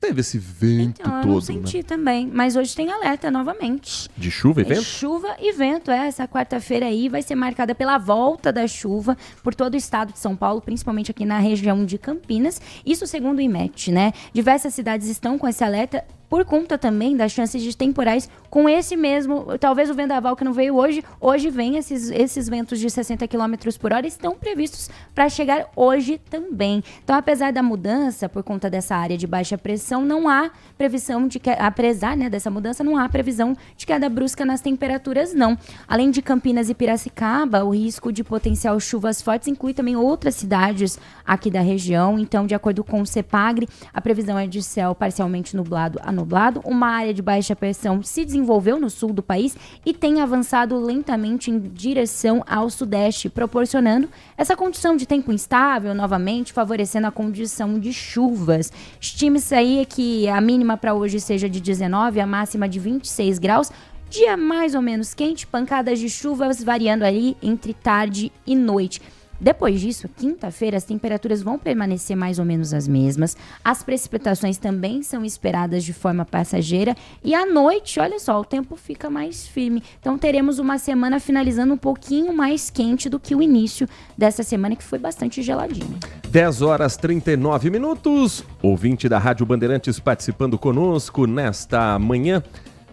teve esse vento então, todo, eu não senti, né? Também, mas hoje tem alerta novamente. De chuva e vento? Chuva e vento, essa quarta-feira aí vai ser marcada pela volta da chuva por todo o estado de São Paulo, principalmente aqui na região de Campinas. Isso segundo o IMET, né? Diversas cidades estão com esse alerta por conta também das chances de temporais com esse mesmo, talvez o vendaval que não veio hoje vem esses ventos de 60 km por hora estão previstos para chegar hoje também. Então, apesar da mudança, por conta dessa área de baixa pressão, não há previsão de queda, apesar, né, dessa mudança, não há previsão de queda brusca nas temperaturas, não. Além de Campinas e Piracicaba, o risco de potencial chuvas fortes inclui também outras cidades aqui da região. Então, de acordo com o CEPAGRE, a previsão é de céu parcialmente nublado a nublado. Uma área de baixa pressão se desenvolveu no sul do país e tem avançado lentamente em direção ao sudeste, proporcionando essa condição de tempo instável novamente, favorecendo a condição de chuvas. Estima-se aí que a mínima para hoje seja de 19, a máxima de 26 graus. Dia mais ou menos quente, pancadas de chuvas variando ali entre tarde e noite. Depois disso, quinta-feira, as temperaturas vão permanecer mais ou menos as mesmas. As precipitações também são esperadas de forma passageira. E à noite, olha só, o tempo fica mais firme. Então teremos uma semana finalizando um pouquinho mais quente do que o início dessa semana, que foi bastante geladinho. 10h39. Ouvinte da Rádio Bandeirantes participando conosco nesta manhã.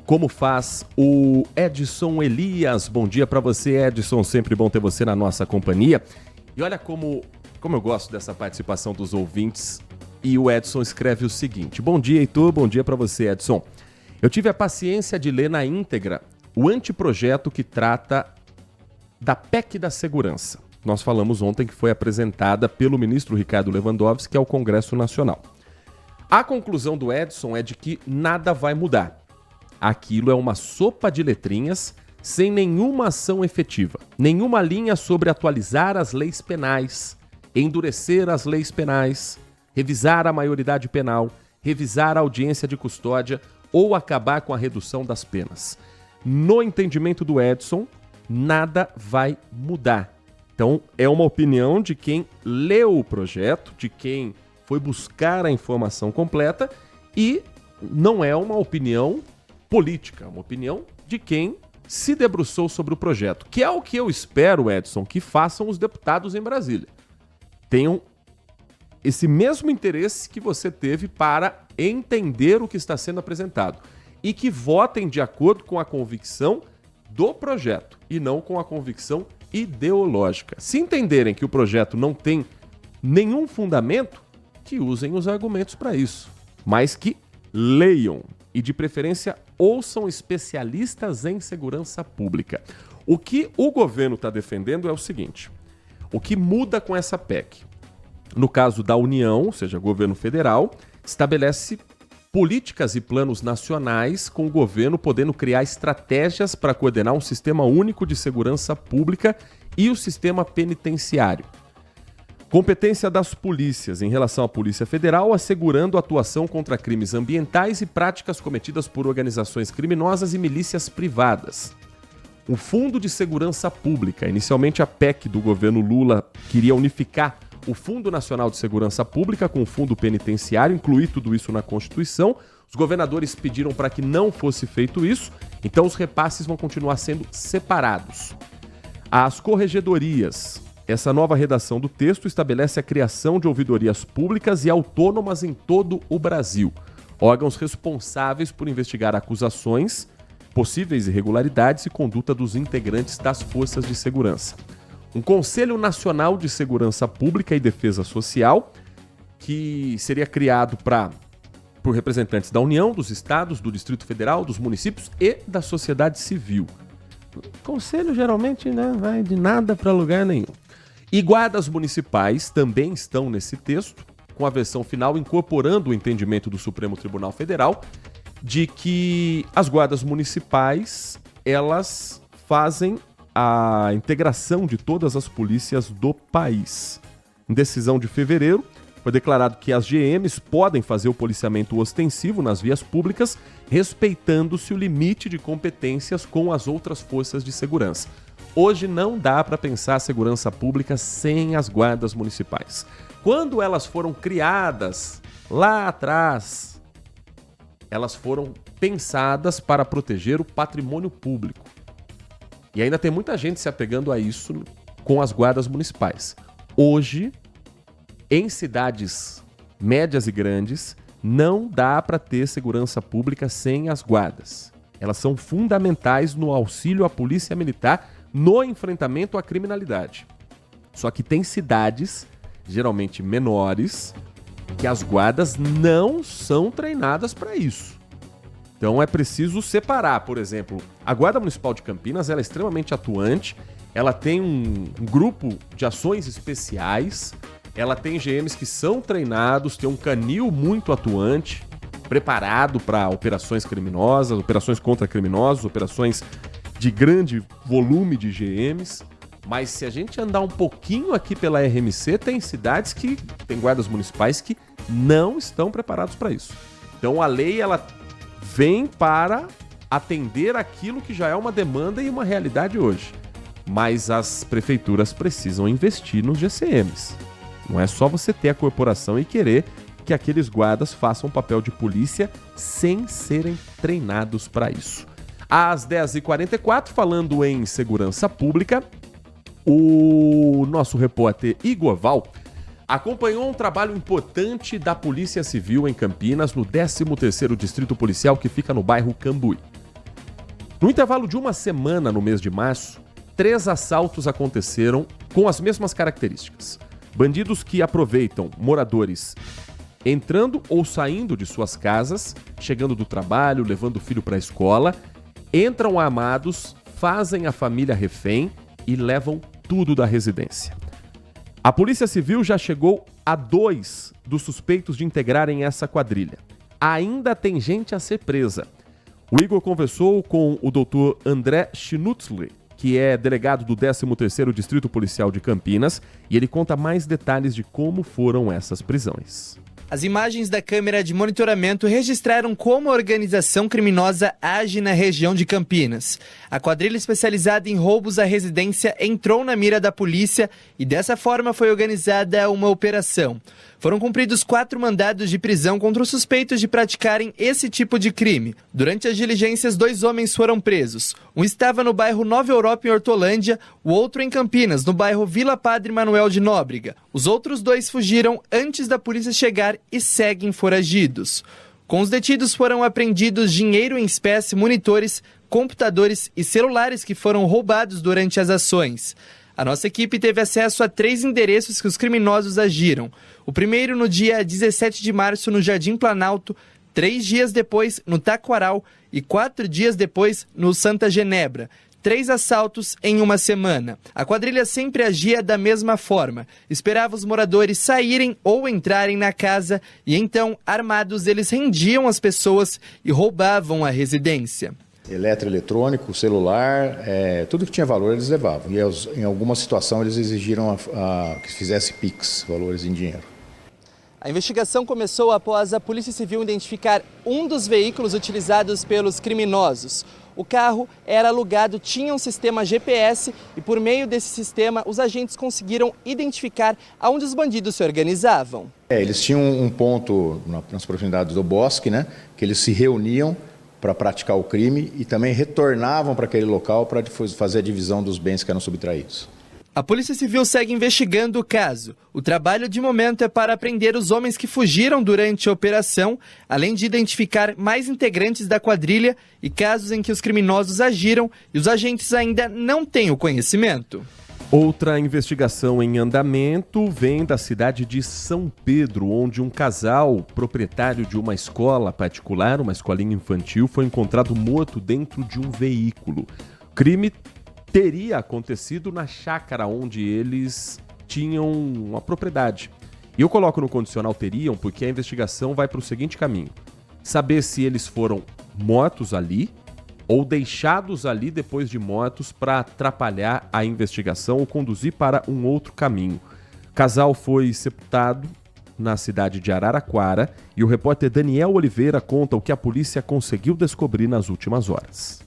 Como faz o Edson Elias? Bom dia para você, Edson. Sempre bom ter você na nossa companhia. E olha como eu gosto dessa participação dos ouvintes. E o Edson escreve o seguinte: bom dia, Heitor. Bom dia para você, Edson. Eu tive a paciência de ler na íntegra o anteprojeto que trata da PEC da segurança. Nós falamos ontem que foi apresentada pelo ministro Ricardo Lewandowski ao Congresso Nacional. A conclusão do Edson é de que nada vai mudar. Aquilo é uma sopa de letrinhas sem nenhuma ação efetiva, nenhuma linha sobre atualizar as leis penais, endurecer as leis penais, revisar a maioridade penal, revisar a audiência de custódia ou acabar com a redução das penas. No entendimento do Edson, nada vai mudar. Então, é uma opinião de quem leu o projeto, de quem foi buscar a informação completa e não é uma opinião política, uma opinião de quem se debruçou sobre o projeto, que é o que eu espero, Edson, que façam os deputados em Brasília. Tenham esse mesmo interesse que você teve para entender o que está sendo apresentado e que votem de acordo com a convicção do projeto e não com a convicção ideológica. Se entenderem que o projeto não tem nenhum fundamento, que usem os argumentos para isso, mas que leiam e, de preferência, ouçam especialistas em segurança pública. O que o governo está defendendo é o seguinte: o que muda com essa PEC? No caso da União, ou seja, governo federal, estabelece políticas e planos nacionais, com o governo podendo criar estratégias para coordenar um sistema único de segurança pública e o sistema penitenciário. Competência das polícias em relação à Polícia Federal, assegurando a atuação contra crimes ambientais e práticas cometidas por organizações criminosas e milícias privadas. O Fundo de Segurança Pública, inicialmente a PEC do governo Lula queria unificar o Fundo Nacional de Segurança Pública com o Fundo Penitenciário, incluir tudo isso na Constituição. Os governadores pediram para que não fosse feito isso, então os repasses vão continuar sendo separados. As corregedorias. Essa nova redação do texto estabelece a criação de ouvidorias públicas e autônomas em todo o Brasil, órgãos responsáveis por investigar acusações, possíveis irregularidades e conduta dos integrantes das forças de segurança. Um Conselho Nacional de Segurança Pública e Defesa Social, que seria criado por representantes da União, dos estados, do Distrito Federal, dos municípios e da sociedade civil. O conselho geralmente vai de nada para lugar nenhum. E guardas municipais também estão nesse texto, com a versão final incorporando o entendimento do Supremo Tribunal Federal de que as guardas municipais, elas fazem a integração de todas as polícias do país. Em decisão de fevereiro, foi declarado que as GMs podem fazer o policiamento ostensivo nas vias públicas, respeitando-se o limite de competências com as outras forças de segurança. Hoje não dá para pensar a segurança pública sem as guardas municipais. Quando elas foram criadas lá atrás, elas foram pensadas para proteger o patrimônio público. E ainda tem muita gente se apegando a isso com as guardas municipais. Hoje, em cidades médias e grandes, não dá para ter segurança pública sem as guardas. Elas são fundamentais no auxílio à polícia militar no enfrentamento à criminalidade. Só que tem cidades, geralmente menores, que as guardas não são treinadas para isso. Então é preciso separar. Por exemplo, a Guarda Municipal de Campinas ela é extremamente atuante, ela tem um grupo de ações especiais, ela tem GMs que são treinados, tem um canil muito atuante, preparado para operações criminosas, operações contra criminosos, operações de grande volume de GMs. Mas se a gente andar um pouquinho aqui pela RMC, tem cidades que tem guardas municipais que não estão preparados para isso. Então a lei ela vem para atender aquilo que já é uma demanda e uma realidade hoje. mas as prefeituras precisam investir nos GCMs. Não é só você ter a corporação e querer que aqueles guardas façam um papel de polícia sem serem treinados para isso. Às 10h44, falando em segurança pública, o nosso repórter Igor Val acompanhou um trabalho importante da Polícia Civil em Campinas, no 13º Distrito Policial, que fica no bairro Cambuí. No intervalo de uma semana, no mês de março, 3 assaltos aconteceram com as mesmas características. Bandidos que aproveitam moradores entrando ou saindo de suas casas, chegando do trabalho, levando o filho para a escola, entram armados, fazem a família refém e levam tudo da residência. A Polícia Civil já chegou a 2 dos suspeitos de integrarem essa quadrilha. Ainda tem gente a ser presa. O Igor conversou com o Dr. André Schnutzler, que é delegado do 13º Distrito Policial de Campinas, e ele conta mais detalhes de como foram essas prisões. As imagens da câmera de monitoramento registraram como a organização criminosa age na região de Campinas. A quadrilha especializada em roubos à residência entrou na mira da polícia e dessa forma foi organizada uma operação. Foram cumpridos 4 mandados de prisão contra os suspeitos de praticarem esse tipo de crime. Durante as diligências, 2 homens foram presos. Um estava no bairro Nova Europa, em Hortolândia, o outro em Campinas, no bairro Vila Padre Manuel de Nóbrega. Os outros 2 fugiram antes da polícia chegar e seguem foragidos. Com os detidos foram apreendidos dinheiro em espécie, monitores, computadores e celulares que foram roubados durante as ações. A nossa equipe teve acesso a 3 endereços que os criminosos agiram. O primeiro no dia 17 de março no Jardim Planalto, 3 dias depois no Taquaral e 4 dias depois no Santa Genebra. 3 assaltos em uma semana. A quadrilha sempre agia da mesma forma. Esperava os moradores saírem ou entrarem na casa e então, armados, eles rendiam as pessoas e roubavam a residência. Eletroeletrônico, celular, tudo que tinha valor eles levavam. E em alguma situação eles exigiram que fizesse PIX, valores em dinheiro. A investigação começou após a Polícia Civil identificar um dos veículos utilizados pelos criminosos. O carro era alugado, tinha um sistema GPS e por meio desse sistema os agentes conseguiram identificar aonde os bandidos se organizavam. Eles tinham um ponto nas proximidades do bosque, né, que eles se reuniam para praticar o crime e também retornavam para aquele local para fazer a divisão dos bens que eram subtraídos. A Polícia Civil segue investigando o caso. O trabalho de momento é para prender os homens que fugiram durante a operação, além de identificar mais integrantes da quadrilha e casos em que os criminosos agiram e os agentes ainda não têm o conhecimento. Outra investigação em andamento vem da cidade de São Pedro, onde um casal proprietário de uma escola particular, uma escolinha infantil, foi encontrado morto dentro de um veículo. O crime teria acontecido na chácara onde eles tinham uma propriedade. E eu coloco no condicional teriam porque a investigação vai para o seguinte caminho: saber se eles foram mortos ali ou deixados ali depois de mortos para atrapalhar a investigação ou conduzir para um outro caminho. O casal foi sepultado na cidade de Araraquara e o repórter Daniel Oliveira conta o que a polícia conseguiu descobrir nas últimas horas.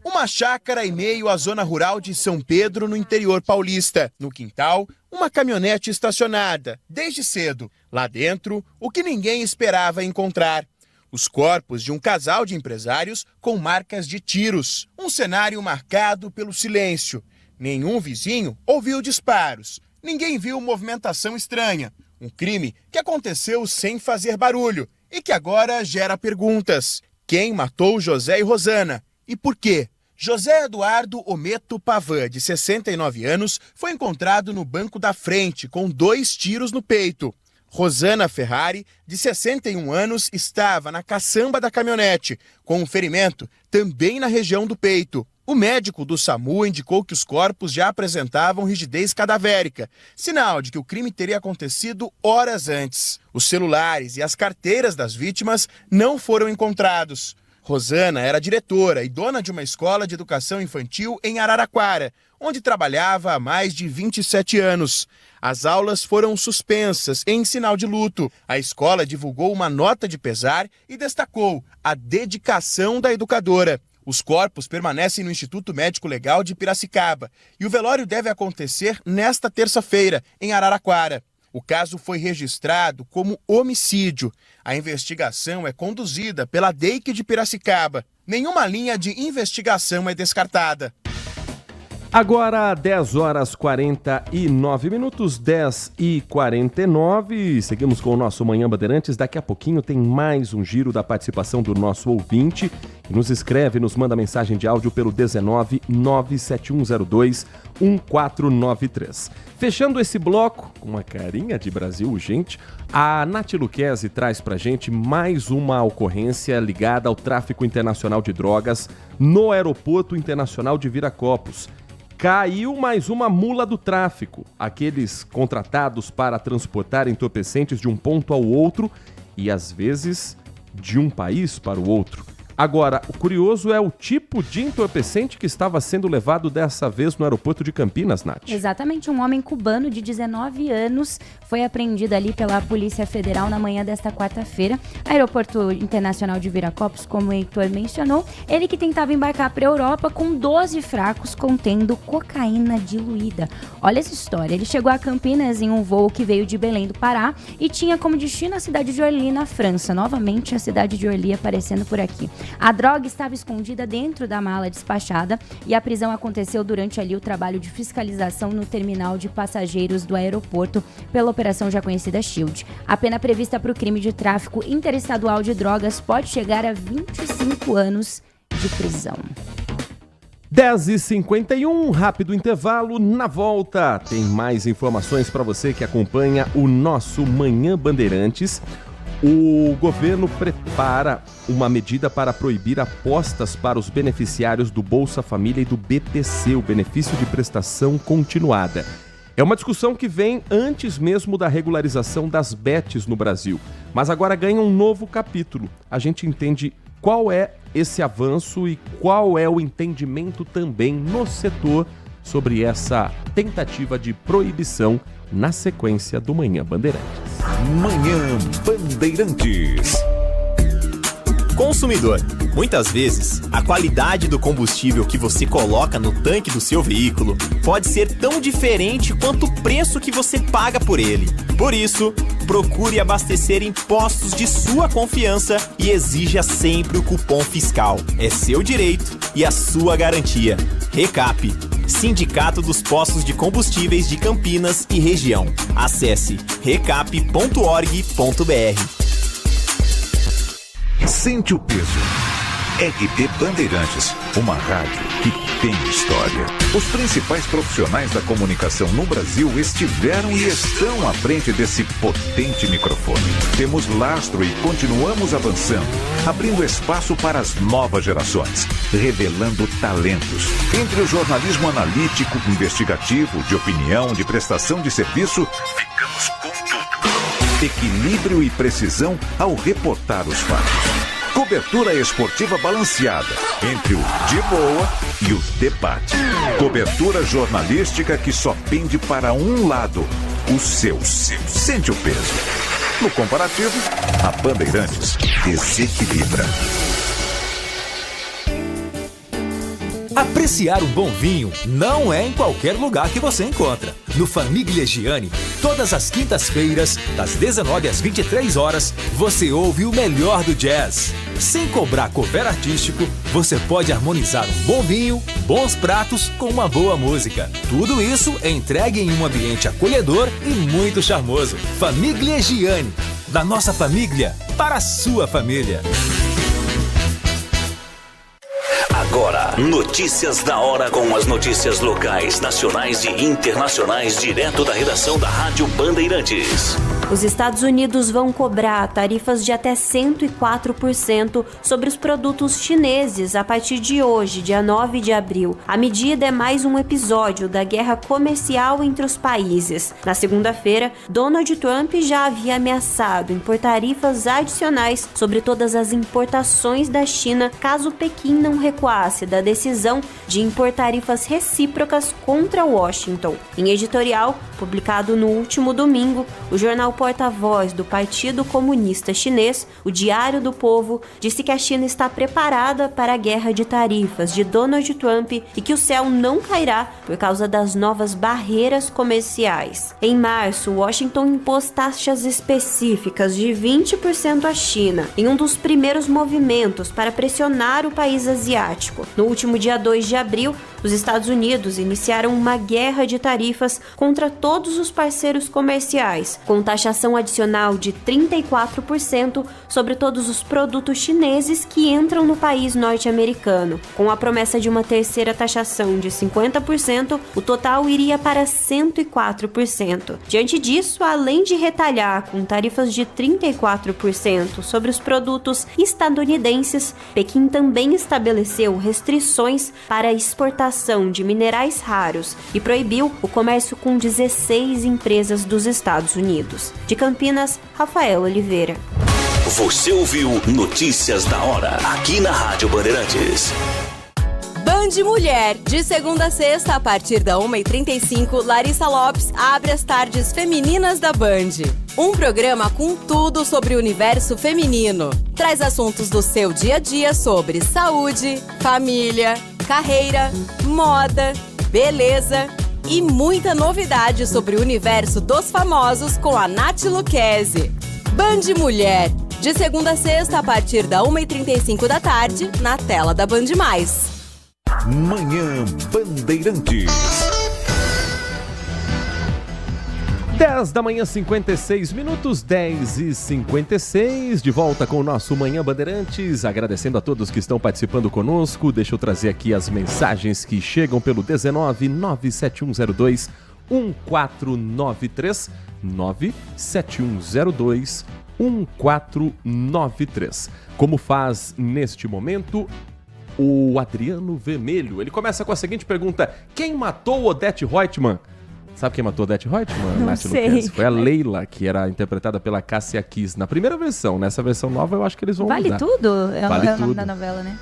Uma chácara em meio à zona rural de São Pedro, no interior paulista. No quintal, uma caminhonete estacionada, desde cedo. Lá dentro, o que ninguém esperava encontrar: os corpos de um casal de empresários com marcas de tiros. Um cenário marcado pelo silêncio. Nenhum vizinho ouviu disparos. Ninguém viu movimentação estranha. Um crime que aconteceu sem fazer barulho e que agora gera perguntas. Quem matou José e Rosana? E por quê? José Eduardo Ometo Pavan, de 69 anos, foi encontrado no banco da frente com 2 tiros no peito. Rosana Ferrari, de 61 anos, estava na caçamba da caminhonete, com um ferimento também na região do peito. O médico do SAMU indicou que os corpos já apresentavam rigidez cadavérica, sinal de que o crime teria acontecido horas antes. Os celulares e as carteiras das vítimas não foram encontrados. Rosana era diretora e dona de uma escola de educação infantil em Araraquara, onde trabalhava há mais de 27 anos. As aulas foram suspensas em sinal de luto. A escola divulgou uma nota de pesar e destacou a dedicação da educadora. Os corpos permanecem no Instituto Médico Legal de Piracicaba e o velório deve acontecer nesta terça-feira, em Araraquara. O caso foi registrado como homicídio. A investigação é conduzida pela DEIC de Piracicaba. Nenhuma linha de investigação é descartada. Agora, 10 horas 49 minutos, 10h49. Seguimos com o nosso Manhã Bandeirantes. Daqui a pouquinho tem mais um giro da participação do nosso ouvinte. Que nos escreve, nos manda mensagem de áudio pelo 19 97102 1493. Fechando esse bloco, com uma carinha de Brasil urgente, a Nath Luquezzi traz pra gente mais uma ocorrência ligada ao tráfico internacional de drogas no Aeroporto Internacional de Viracopos. Caiu mais uma mula do tráfico, aqueles contratados para transportar entorpecentes de um ponto ao outro e, às vezes, de um país para o outro. Agora, o curioso é o tipo de entorpecente que estava sendo levado dessa vez no aeroporto de Campinas, Nath. Exatamente, um homem cubano de 19 anos foi apreendido ali pela Polícia Federal na manhã desta quarta-feira. Aeroporto Internacional de Viracopos, como o Heitor mencionou, ele que tentava embarcar para a Europa com 12 fracos contendo cocaína diluída. Olha essa história, ele chegou a Campinas em um voo que veio de Belém do Pará e tinha como destino a cidade de Orly, na França. Novamente a cidade de Orly aparecendo por aqui. A droga estava escondida dentro da mala despachada e a prisão aconteceu durante ali o trabalho de fiscalização no terminal de passageiros do aeroporto pela operação já conhecida SHIELD. A pena prevista para o crime de tráfico interestadual de drogas pode chegar a 25 anos de prisão. 10h51, rápido intervalo, na volta tem mais informações para você que acompanha o nosso Manhã Bandeirantes. O governo prepara uma medida para proibir apostas para os beneficiários do Bolsa Família e do BPC, o benefício de prestação continuada. É uma discussão que vem antes mesmo da regularização das bets no Brasil, mas agora ganha um novo capítulo. A gente entende qual é esse avanço e qual é o entendimento também no setor sobre essa tentativa de proibição na sequência do Manhã Bandeirantes. Manhã Bandeirantes. Consumidor, muitas vezes, a qualidade do combustível que você coloca no tanque do seu veículo pode ser tão diferente quanto o preço que você paga por ele. Por isso, procure abastecer em postos de sua confiança e exija sempre o cupom fiscal. É seu direito e a sua garantia. Recap, Sindicato dos Postos de Combustíveis de Campinas e Região. Acesse recap.org.br. Sente o peso. RP Bandeirantes, uma rádio que tem história. Os principais profissionais da comunicação no Brasil estiveram e estão à frente desse potente microfone. Temos lastro e continuamos avançando, abrindo espaço para as novas gerações, revelando talentos. Entre o jornalismo analítico, investigativo, de opinião, de prestação de serviço, ficamos com tudo. Equilíbrio e precisão ao reportar os fatos. Cobertura esportiva balanceada entre o de boa e o debate. Cobertura jornalística que só pende para um lado, o seu. Sente o peso. No comparativo, a Bandeirantes desequilibra. Apreciar um bom vinho não é em qualquer lugar que você encontra. No Famiglia Gianni, todas as quintas-feiras, das 19 às 23 horas, você ouve o melhor do jazz. Sem cobrar cover artístico, você pode harmonizar um bom vinho, bons pratos com uma boa música. Tudo isso é entregue em um ambiente acolhedor e muito charmoso. Famiglia Gianni, da nossa família para a sua família. Agora, notícias da hora com as notícias locais, nacionais e internacionais, direto da redação da Rádio Bandeirantes. Os Estados Unidos vão cobrar tarifas de até 104% sobre os produtos chineses a partir de hoje, dia 9 de abril. A medida é mais um episódio da guerra comercial entre os países. Na segunda-feira, Donald Trump já havia ameaçado impor tarifas adicionais sobre todas as importações da China caso Pequim não recuasse da decisão de impor tarifas recíprocas contra Washington. Em editorial, Publicado no último domingo, o jornal porta-voz do Partido Comunista Chinês, o Diário do Povo, disse que a China está preparada para a guerra de tarifas de Donald Trump e que o céu não cairá por causa das novas barreiras comerciais. Em março, Washington impôs taxas específicas de 20% à China, em um dos primeiros movimentos para pressionar o país asiático. No último dia 2 de abril, os Estados Unidos iniciaram uma guerra de tarifas contra todos os parceiros comerciais, com taxação adicional de 34% sobre todos os produtos chineses que entram no país norte-americano. Com a promessa de uma terceira taxação de 50%, o total iria para 104%. Diante disso, além de retalhar com tarifas de 34% sobre os produtos estadunidenses, Pequim também estabeleceu restrições para a exportação de minerais raros e proibiu o comércio com 16 empresas dos Estados Unidos. De Campinas, Rafael Oliveira. Você ouviu Notícias da Hora, aqui na Rádio Bandeirantes. Band Mulher, de segunda a sexta, a partir da 1h35, Larissa Lopes abre as tardes femininas da Band. Um programa com tudo sobre o universo feminino. Traz assuntos do seu dia a dia sobre saúde, família, carreira, moda, beleza e muita novidade sobre o universo dos famosos com a Nath Lucchesi. Band Mulher, de segunda a sexta, a partir da 1h35 da tarde, na tela da Band+. Manhã Bandeirantes. 10 da manhã, 56 minutos, 10h56, de volta com o nosso Manhã Bandeirantes, agradecendo a todos que estão participando conosco. Deixa eu trazer aqui as mensagens que chegam pelo 19 97102 1493, 97102 1493. Como faz neste momento o Adriano Vermelho? Ele começa com a seguinte pergunta: quem matou Odete Reutemann? Sabe quem matou Odete Reutemann? Não sei. Foi a Leila, que era interpretada pela Cássia Kiss na primeira versão. Nessa versão nova eu acho que eles vão Vale mudar. Tudo? Vale é o nome tudo. da novela, né?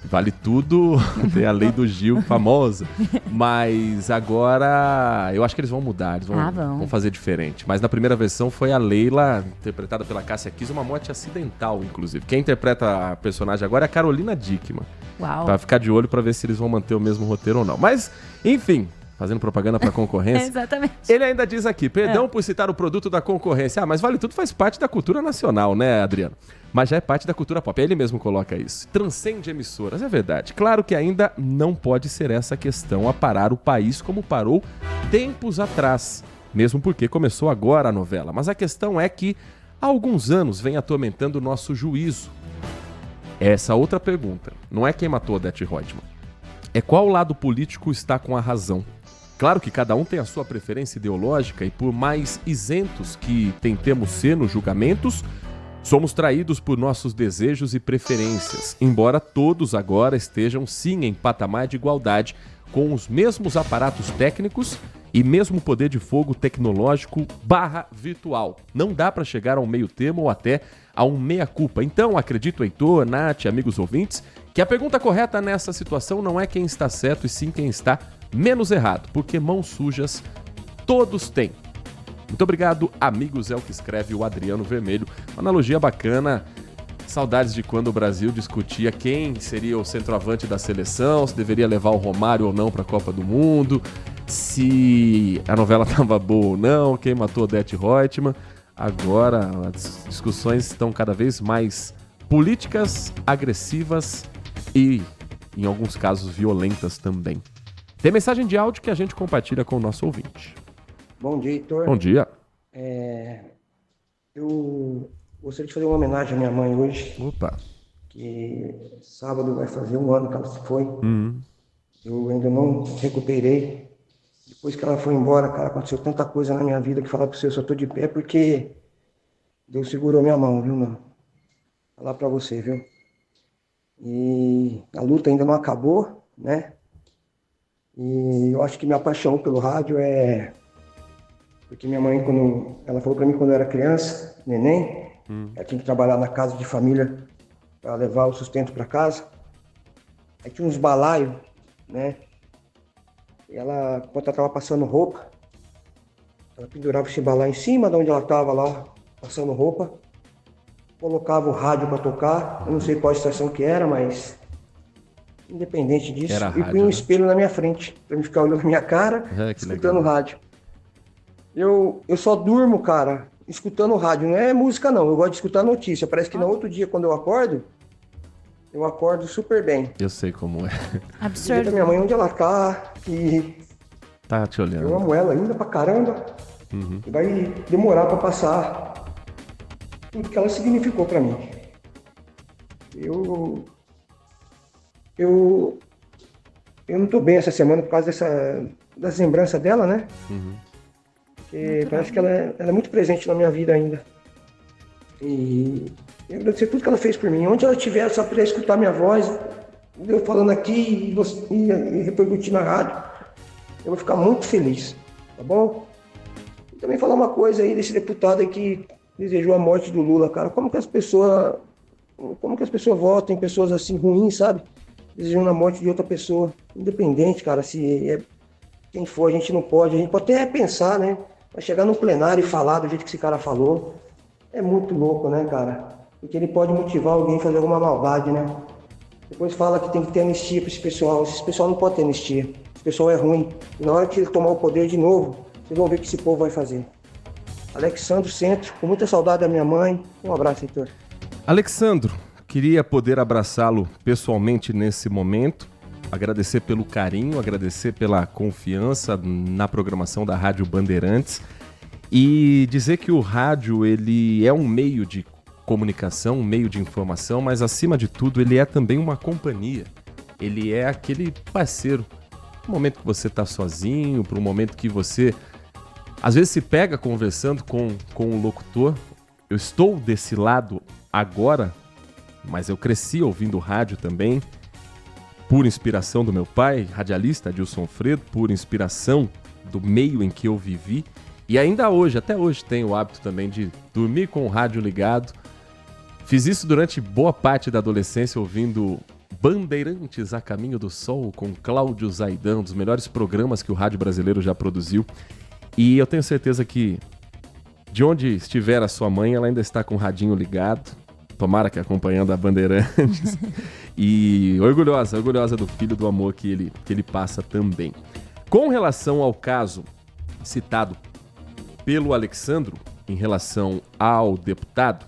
Vale tudo, tem a Lei do Gil, famosa. Mas agora eu acho que eles vão mudar, eles vão fazer diferente. Mas na primeira versão foi a Leila, interpretada pela Cássia Kiss, uma morte acidental, inclusive. Quem interpreta a personagem agora é a Carolina Dickmann. Uau. Pra ficar de olho pra ver se eles vão manter o mesmo roteiro ou não. Mas, enfim, fazendo propaganda pra concorrência. Exatamente. Ele ainda diz aqui, perdão por citar o produto da concorrência. Ah, mas Vale Tudo faz parte da cultura nacional, né, Adriano? Mas já é parte da cultura pop. Ele mesmo coloca isso. Transcende emissoras, é verdade. Claro que ainda não pode ser essa questão a parar o país como parou tempos atrás. Mesmo porque começou agora a novela. Mas a questão é que há alguns anos vem atormentando o nosso juízo. Essa outra pergunta. Não é quem matou Odete Reutemann. É qual lado político está com a razão. Claro que cada um tem a sua preferência ideológica e por mais isentos que tentemos ser nos julgamentos, somos traídos por nossos desejos e preferências, embora todos agora estejam sim em patamar de igualdade, com os mesmos aparatos técnicos e mesmo poder de fogo tecnológico /virtual. Não dá para chegar a um meio termo ou até a um meia-culpa. Então, acredito, Heitor, Nath, amigos ouvintes, que a pergunta correta nessa situação não é quem está certo e sim quem está menos errado, porque mãos sujas todos têm. Muito obrigado, amigos, é o que escreve o Adriano Vermelho. Uma analogia bacana, saudades de quando o Brasil discutia quem seria o centroavante da seleção, se deveria levar o Romário ou não para a Copa do Mundo, se a novela estava boa ou não, quem matou Odete Reutemann. Agora as discussões estão cada vez mais políticas, agressivas e, em alguns casos, violentas também. Tem mensagem de áudio que a gente compartilha com o nosso ouvinte. Bom dia, Heitor. Bom dia. Eu gostaria de fazer uma homenagem à minha mãe hoje. Opa. Que sábado vai fazer 1 ano que ela se foi. Eu ainda não recuperei. Depois que ela foi embora, cara, aconteceu tanta coisa na minha vida que falar pra você, eu só tô de pé porque Deus segurou minha mão, viu, mano? Falar pra você, viu? E a luta ainda não acabou, né? E eu acho que minha paixão pelo rádio é... Porque minha mãe, quando ela falou pra mim quando eu era criança, neném, ela tinha que trabalhar na casa de família para levar o sustento para casa. Aí tinha uns balaios, né? E ela, enquanto ela tava passando roupa, Ela pendurava o chimbal lá em cima, de onde ela estava lá, passando roupa. Colocava o rádio para tocar, eu não sei qual estação que era, mas independente disso, Era e rádio, punha um né? espelho na minha frente, para me ficar olhando na minha cara, Que escutando legal. rádio. Eu só durmo, cara, escutando rádio, não é música não, eu gosto de escutar notícia, parece que no outro dia quando eu acordo super bem. Eu sei como é. Absurdo. Da minha mãe onde ela tá, e Tá te olhando. eu amo ela ainda pra caramba, Uhum. e vai demorar para passar tudo que ela significou para mim. Eu não tô bem essa semana por causa das lembranças dela, né? Uhum. Porque parece que ela é muito presente na minha vida ainda. E eu agradecer tudo que ela fez por mim. Onde ela estiver, só puder escutar minha voz, eu falando aqui e repercutir na rádio, eu vou ficar muito feliz, tá bom? E também falar uma coisa aí desse deputado aí que desejou a morte do Lula, cara. Como que as pessoas votam em pessoas assim ruins, sabe? Desejando a morte de outra pessoa. Independente, cara, se é quem for, a gente não pode. A gente pode até pensar, né? Mas chegar no plenário e falar do jeito que esse cara falou, é muito louco, né, cara? Porque ele pode motivar alguém a fazer alguma maldade, né? Depois fala que tem que ter anistia pra esse pessoal. Esse pessoal não pode ter anistia. Esse pessoal é ruim. E na hora que ele tomar o poder de novo, vocês vão ver o que esse povo vai fazer. Alexandro Centro, com muita saudade da minha mãe. Um abraço, Heitor. Alexandro, queria poder abraçá-lo pessoalmente nesse momento, agradecer pelo carinho, agradecer pela confiança na programação da Rádio Bandeirantes e dizer que o rádio ele é um meio de comunicação, um meio de informação, mas acima de tudo ele é também uma companhia. Ele é aquele parceiro. No momento que você está sozinho, para um momento que você às vezes se pega conversando com o locutor. Eu estou desse lado agora, mas eu cresci ouvindo rádio também, por inspiração do meu pai, radialista Adilson Fredo, por inspiração do meio em que eu vivi. E ainda hoje, até hoje, tenho o hábito também de dormir com o rádio ligado. Fiz isso durante boa parte da adolescência, ouvindo Bandeirantes a Caminho do Sol, com Cláudio Zaidan, um dos melhores programas que o rádio brasileiro já produziu. E eu tenho certeza que, de onde estiver a sua mãe, ela ainda está com o radinho ligado. Tomara que acompanhando a Bandeirantes. E orgulhosa do filho, do amor que ele passa também. Com relação ao caso citado pelo Alexandro, em relação ao deputado,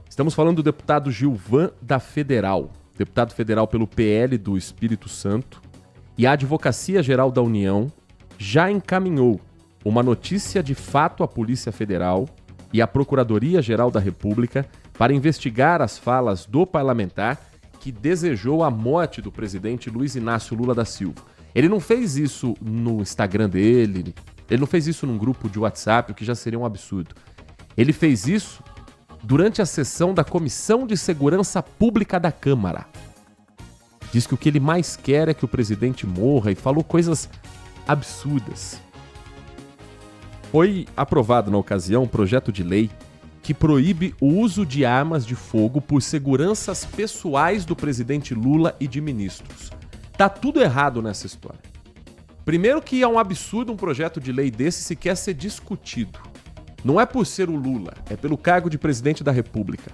estamos falando do deputado Gilvan da Federal, deputado federal pelo PL do Espírito Santo, e a Advocacia Geral da União já encaminhou uma notícia de fato à Polícia Federal e à Procuradoria-Geral da República para investigar as falas do parlamentar que desejou a morte do presidente Luiz Inácio Lula da Silva. Ele não fez isso no Instagram dele, ele não fez isso num grupo de WhatsApp, o que já seria um absurdo. Ele fez isso durante a sessão da Comissão de Segurança Pública da Câmara. Diz que o que ele mais quer é que o presidente morra e falou coisas absurdas. Foi aprovado na ocasião um projeto de lei que proíbe o uso de armas de fogo por seguranças pessoais do presidente Lula e de ministros. Tá tudo errado nessa história. Primeiro que é um absurdo um projeto de lei desse sequer ser discutido. Não é por ser o Lula, é pelo cargo de presidente da República.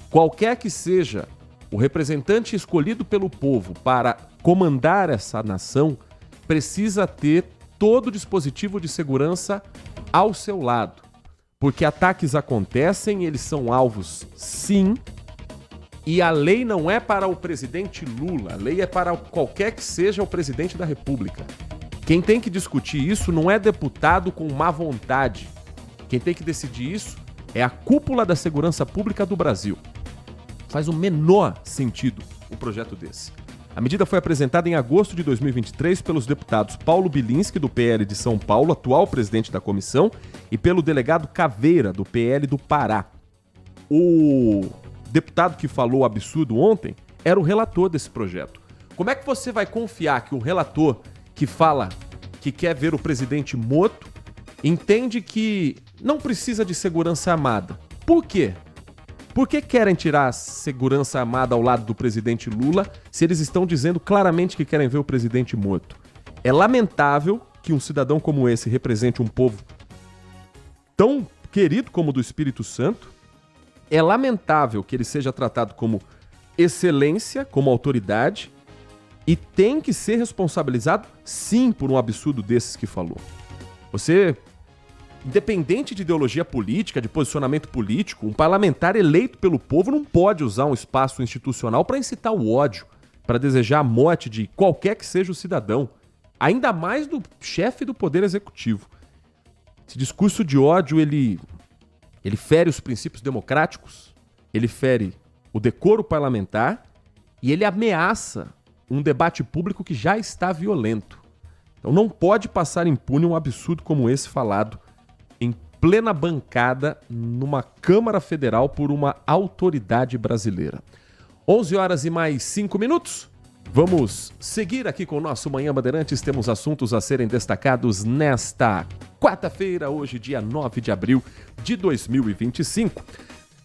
Qualquer que seja o representante escolhido pelo povo para comandar essa nação, precisa ter todo o dispositivo de segurança ao seu lado. Porque ataques acontecem, eles são alvos, sim, e a lei não é para o presidente Lula, a lei é para qualquer que seja o presidente da República. Quem tem que discutir isso não é deputado com má vontade. Quem tem que decidir isso é a cúpula da segurança pública do Brasil. Faz o menor sentido um projeto desse. A medida foi apresentada em agosto de 2023 pelos deputados Paulo Bilinski, do PL de São Paulo, atual presidente da comissão, e pelo delegado Caveira, do PL do Pará. O deputado que falou absurdo ontem era o relator desse projeto. Como é que você vai confiar que o relator que fala que quer ver o presidente morto entende que não precisa de segurança armada? Por quê? Por que querem tirar a segurança armada ao lado do presidente Lula se eles estão dizendo claramente que querem ver o presidente morto? É lamentável que um cidadão como esse represente um povo tão querido como o do Espírito Santo. É lamentável que ele seja tratado como excelência, como autoridade, e tem que ser responsabilizado, sim, por um absurdo desses que falou. Você, independente de ideologia política, de posicionamento político, um parlamentar eleito pelo povo não pode usar um espaço institucional para incitar o ódio, para desejar a morte de qualquer que seja o cidadão, ainda mais do chefe do Poder Executivo. Esse discurso de ódio, ele fere os princípios democráticos, ele fere o decoro parlamentar e ele ameaça um debate público que já está violento. Então não pode passar impune um absurdo como esse falado em plena bancada numa Câmara Federal por uma autoridade brasileira. 11h05. Vamos seguir aqui com o nosso Manhã Bandeirantes. Temos assuntos a serem destacados nesta quarta-feira, hoje, dia 9 de abril de 2025.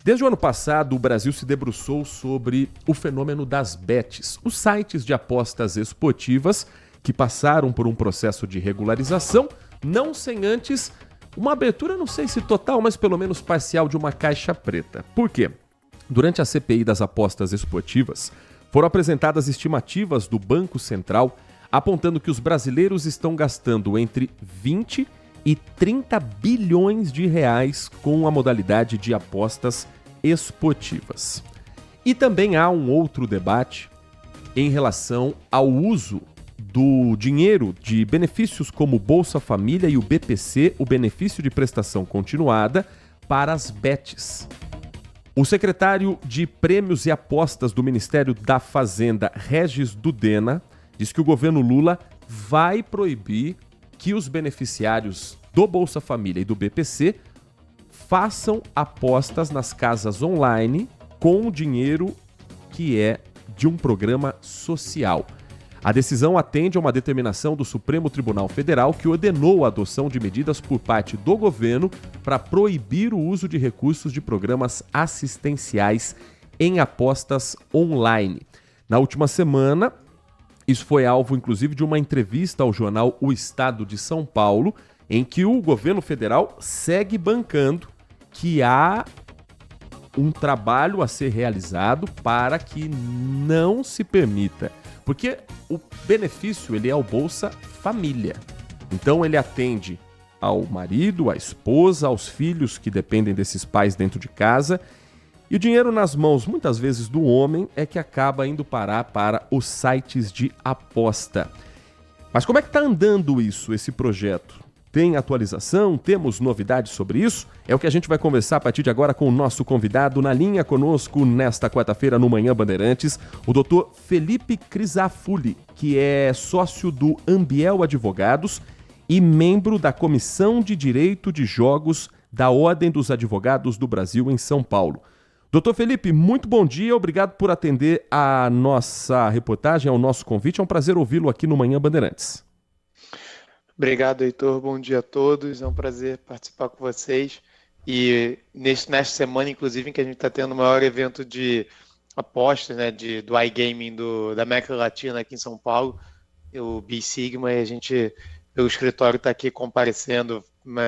Desde o ano passado, o Brasil se debruçou sobre o fenômeno das bets, os sites de apostas esportivas que passaram por um processo de regularização, não sem antes uma abertura, não sei se total, mas pelo menos parcial, de uma caixa preta. Por quê? Durante a CPI das apostas esportivas, foram apresentadas estimativas do Banco Central apontando que os brasileiros estão gastando entre 20 e 30 bilhões de reais com a modalidade de apostas esportivas. E também há um outro debate em relação ao uso do dinheiro de benefícios como Bolsa Família e o BPC, o benefício de prestação continuada, para as bets. O secretário de Prêmios e Apostas do Ministério da Fazenda, Regis Dudena, diz que o governo Lula vai proibir que os beneficiários do Bolsa Família e do BPC façam apostas nas casas online com o dinheiro que é de um programa social. A decisão atende a uma determinação do Supremo Tribunal Federal que ordenou a adoção de medidas por parte do governo para proibir o uso de recursos de programas assistenciais em apostas online. Na última semana, isso foi alvo, inclusive, de uma entrevista ao jornal O Estado de São Paulo, em que o governo federal segue bancando que há um trabalho a ser realizado para que não se permita. Porque o benefício, ele é o Bolsa Família. Então ele atende ao marido, à esposa, aos filhos que dependem desses pais dentro de casa. E o dinheiro nas mãos, muitas vezes, do homem é que acaba indo parar para os sites de aposta. Mas como é que está andando isso, esse projeto? Tem atualização? Temos novidades sobre isso? É o que a gente vai conversar a partir de agora com o nosso convidado na linha conosco nesta quarta-feira no Manhã Bandeirantes, o Dr. Felipe Crisafulli, que é sócio do Ambiel Advogados e membro da Comissão de Direito de Jogos da Ordem dos Advogados do Brasil em São Paulo. Doutor Felipe, muito bom dia, obrigado por atender a nossa reportagem, ao nosso convite. É um prazer ouvi-lo aqui no Manhã Bandeirantes. Obrigado, Heitor. Bom dia a todos. É um prazer participar com vocês. E nesta semana, inclusive, em que a gente está tendo o maior evento de apostas, né, do iGaming da América Latina aqui em São Paulo, o B-Sigma, e a gente, pelo escritório, está aqui comparecendo,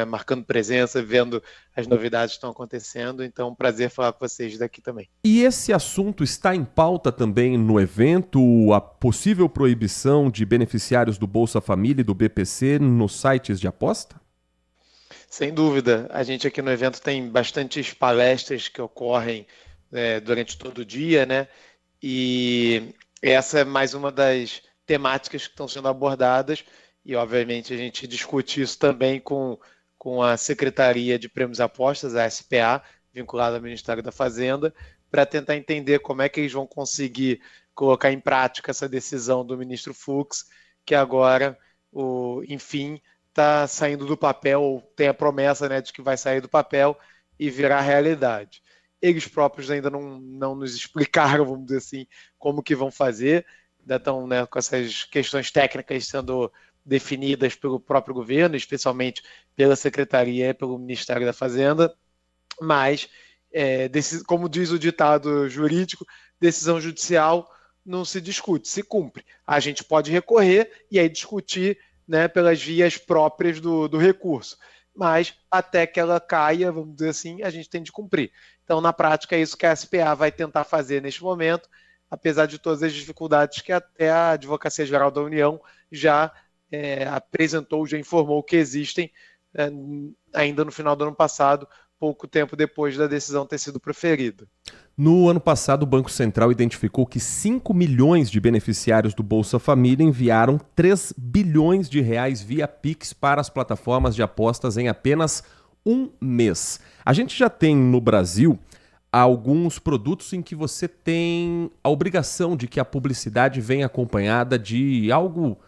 marcando presença, vendo as novidades que estão acontecendo. Então, é um prazer falar com vocês daqui também. E esse assunto está em pauta também no evento, a possível proibição de beneficiários do Bolsa Família e do BPC nos sites de aposta? Sem dúvida. A gente aqui no evento tem bastantes palestras que ocorrem durante todo o dia, né? E essa é mais uma das temáticas que estão sendo abordadas. E, obviamente, a gente discute isso também com a Secretaria de Prêmios e Apostas, a SPA, vinculada ao Ministério da Fazenda, para tentar entender como é que eles vão conseguir colocar em prática essa decisão do ministro Fux, que agora, enfim, está saindo do papel, tem a promessa, né, de que vai sair do papel e virar realidade. Eles próprios ainda não nos explicaram, vamos dizer assim, como que vão fazer, ainda estão, né, com essas questões técnicas sendo definidas pelo próprio governo, especialmente pela Secretaria e pelo Ministério da Fazenda, mas, como diz o ditado jurídico, decisão judicial não se discute, se cumpre. A gente pode recorrer e aí discutir, né, pelas vias próprias do recurso. mas até que ela caia, vamos dizer assim, a gente tem de cumprir. Então, na prática, é isso que a SPA vai tentar fazer neste momento, apesar de todas as dificuldades que até a Advocacia Geral da União já apresentou, já informou que existem ainda no final do ano passado, pouco tempo depois da decisão ter sido proferida. No ano passado, o Banco Central identificou que 5 milhões de beneficiários do Bolsa Família enviaram 3 bilhões de reais via Pix para as plataformas de apostas em apenas um mês. A gente já tem no Brasil alguns produtos em que você tem a obrigação de que a publicidade venha acompanhada de algo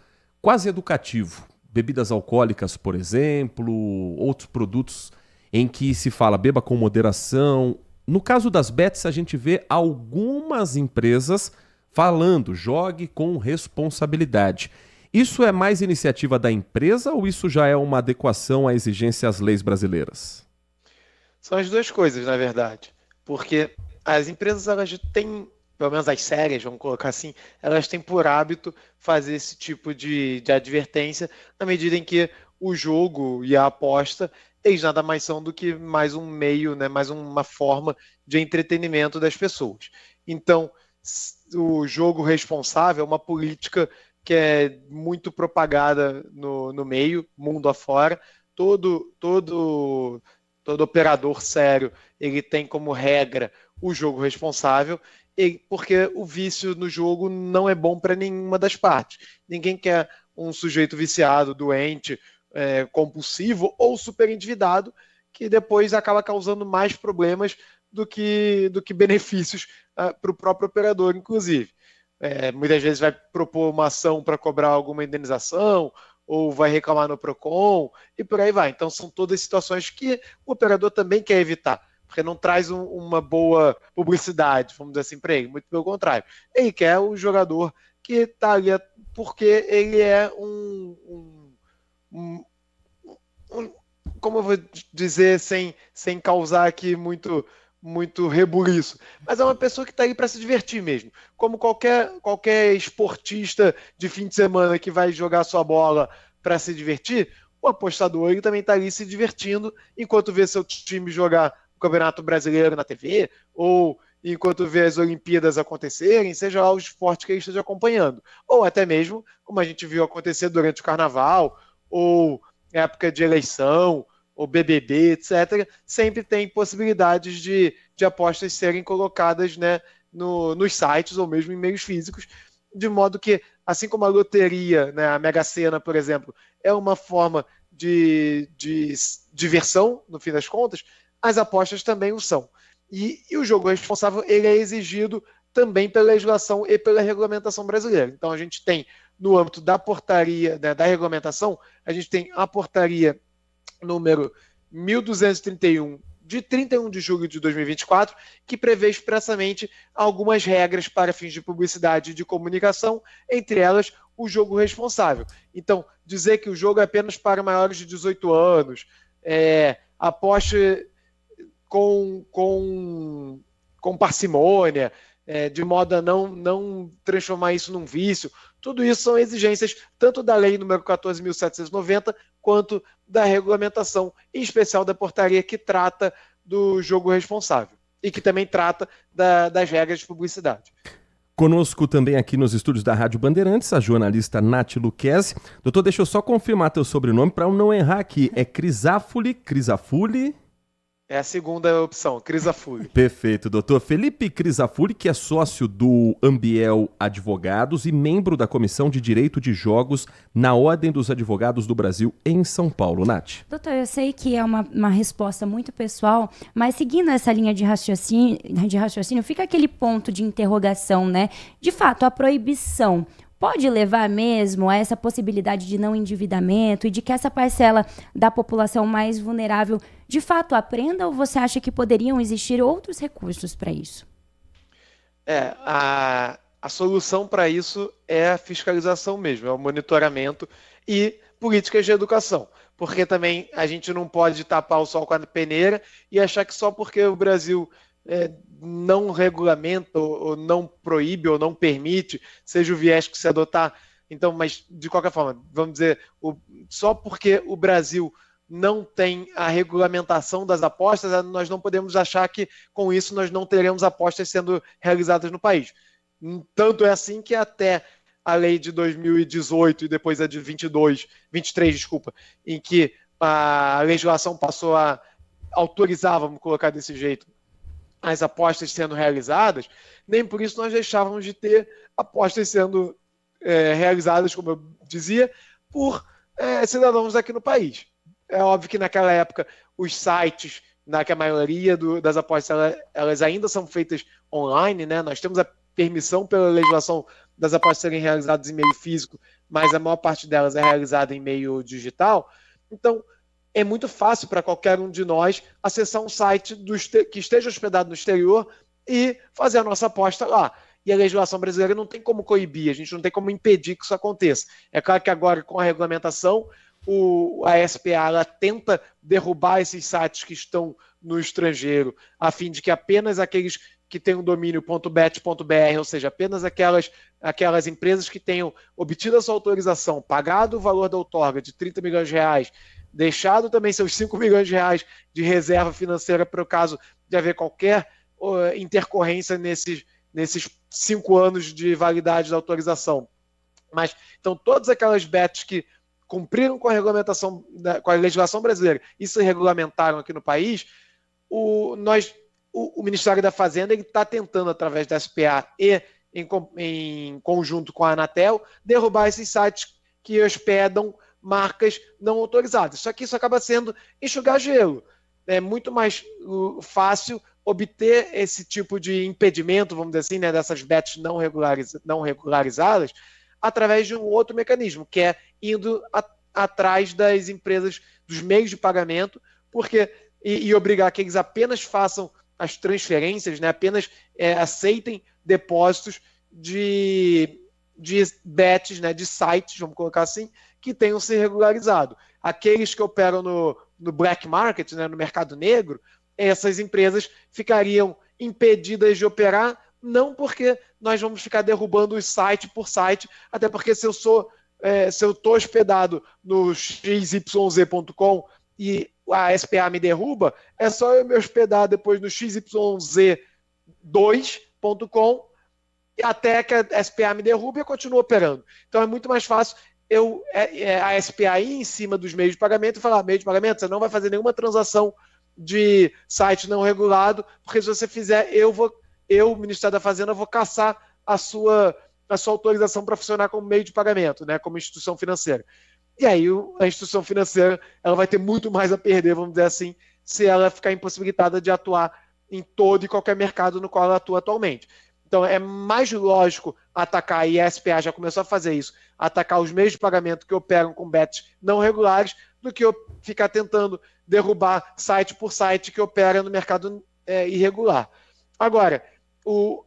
quase educativo. Bebidas alcoólicas, por exemplo, outros produtos em que se fala beba com moderação. No caso das bets, a gente vê algumas empresas falando jogue com responsabilidade. Isso é mais iniciativa da empresa ou isso já é uma adequação à exigência às leis brasileiras? São as duas coisas, na verdade. Porque as empresas, elas têm, pelo menos as sérias, vamos colocar assim, elas têm por hábito fazer esse tipo de advertência na medida em que o jogo e a aposta, eles nada mais são do que mais um meio, né, mais uma forma de entretenimento das pessoas. Então, o jogo responsável é uma política que é muito propagada no meio, mundo afora. Todo operador sério, ele tem como regra o jogo responsável, porque o vício no jogo não é bom para nenhuma das partes. Ninguém quer um sujeito viciado, doente, compulsivo ou super endividado, que depois acaba causando mais problemas do que benefícios para o próprio operador, inclusive. Muitas vezes vai propor uma ação para cobrar alguma indenização, ou vai reclamar no PROCON, e por aí vai. Então são todas situações que o operador também quer evitar, porque não traz uma boa publicidade, vamos dizer assim, para ele. Muito pelo contrário. Ele quer o jogador que está ali porque ele é como eu vou dizer sem causar aqui muito rebuliço, mas é uma pessoa que está aí para se divertir mesmo, como qualquer esportista de fim de semana que vai jogar sua bola para se divertir. O apostador, ele também está ali se divertindo enquanto vê seu time jogar o Campeonato Brasileiro na TV, ou enquanto vê as Olimpíadas acontecerem, seja lá o esporte que ele esteja acompanhando, ou até mesmo, como a gente viu acontecer durante o Carnaval, ou época de eleição, ou BBB, etc., sempre tem possibilidades de apostas serem colocadas, né, nos sites ou mesmo em meios físicos, de modo que, assim como a loteria, né, a Mega Sena, por exemplo, é uma forma de diversão, no fim das contas, as apostas também o são. E o jogo responsável, ele é exigido também pela legislação e pela regulamentação brasileira. Então, a gente tem, no âmbito da portaria, né, da regulamentação, a gente tem a portaria número 1231, de 31 de julho de 2024, que prevê expressamente algumas regras para fins de publicidade e de comunicação, entre elas o jogo responsável. Então, dizer que o jogo é apenas para maiores de 18 anos, aposte com parcimônia, de modo a não transformar isso num vício. Tudo isso são exigências tanto da lei número 14.790 quanto da regulamentação, em especial da portaria que trata do jogo responsável e que também trata das regras de publicidade. Conosco também aqui nos estúdios da Rádio Bandeirantes, a jornalista Nath Luquezzi. Doutor, deixa eu só confirmar teu sobrenome para eu não errar aqui. É Crisafulli? É a segunda opção, Crisafulli. Perfeito, doutor. Felipe Crisafulli, que é sócio do Ambiel Advogados e membro da Comissão de Direito de Jogos na Ordem dos Advogados do Brasil em São Paulo. Nath. Doutor, eu sei que é uma resposta muito pessoal, mas seguindo essa linha de raciocínio, fica aquele ponto de interrogação, né? De fato, a proibição pode levar mesmo a essa possibilidade de não endividamento e de que essa parcela da população mais vulnerável de fato aprenda, ou você acha que poderiam existir outros recursos para isso? A solução para isso é a fiscalização mesmo, é o monitoramento e políticas de educação, porque também a gente não pode tapar o sol com a peneira e achar que só porque o Brasil não regulamenta ou não proíbe ou não permite, seja o viés que se adotar. Então, mas de qualquer forma, vamos dizer, só porque o Brasil não tem a regulamentação das apostas, nós não podemos achar que com isso nós não teremos apostas sendo realizadas no país. Tanto é assim que até a lei de 2018 e depois a de 23, em que a legislação passou a autorizar, vamos colocar desse jeito, as apostas sendo realizadas, nem por isso nós deixávamos de ter apostas sendo realizadas, como eu dizia, por cidadãos aqui no país. É óbvio que naquela época os sites, que a maioria das apostas elas ainda são feitas online, né? Nós temos a permissão pela legislação das apostas serem realizadas em meio físico, mas a maior parte delas é realizada em meio digital. Então, é muito fácil para qualquer um de nós acessar um site que esteja hospedado no exterior e fazer a nossa aposta lá. E a legislação brasileira não tem como coibir, a gente não tem como impedir que isso aconteça. É claro que agora, com a regulamentação, a SPA ela tenta derrubar esses sites que estão no estrangeiro, a fim de que apenas aqueles que têm um domínio .bet.br, ou seja, apenas aquelas empresas que tenham obtido a sua autorização, pagado o valor da outorga de 30 milhões de reais, deixado também seus 5 milhões de reais de reserva financeira para o caso de haver qualquer intercorrência nesses 5 anos de validade da autorização. Mas, então, todas aquelas bets que cumpriram com a regulamentação, com a legislação brasileira e se regulamentaram aqui no país, o Ministério da Fazenda está tentando, através da SPA e em conjunto com a Anatel, derrubar esses sites que hospedam marcas não autorizadas. Só que isso acaba sendo enxugar gelo. É muito mais fácil obter esse tipo de impedimento, vamos dizer assim, né, dessas bets não regularizadas, através de um outro mecanismo, que é indo atrás das empresas, dos meios de pagamento, e obrigar que eles apenas façam as transferências, né, apenas aceitem depósitos de bets, né, de sites, vamos colocar assim, que tenham se regularizado. Aqueles que operam no black market, né, no mercado negro, essas empresas ficariam impedidas de operar, não porque nós vamos ficar derrubando o site por site, até porque se eu estou hospedado no xyz.com e a SPA me derruba, é só eu me hospedar depois no xyz2.com até que a SPA me derrube e eu continuo operando. Então é muito mais fácil a SPA ir em cima dos meios de pagamento e falar: meio de pagamento, você não vai fazer nenhuma transação de site não regulado, porque se você fizer, o Ministério da Fazenda, vou caçar a sua autorização para funcionar como meio de pagamento, né, como instituição financeira. E aí a instituição financeira ela vai ter muito mais a perder, vamos dizer assim, se ela ficar impossibilitada de atuar em todo e qualquer mercado no qual ela atua atualmente. Então é mais lógico atacar, e a SPA já começou a fazer isso, atacar os meios de pagamento que operam com bets não regulares, do que eu ficar tentando derrubar site por site que opera no mercado irregular. Agora,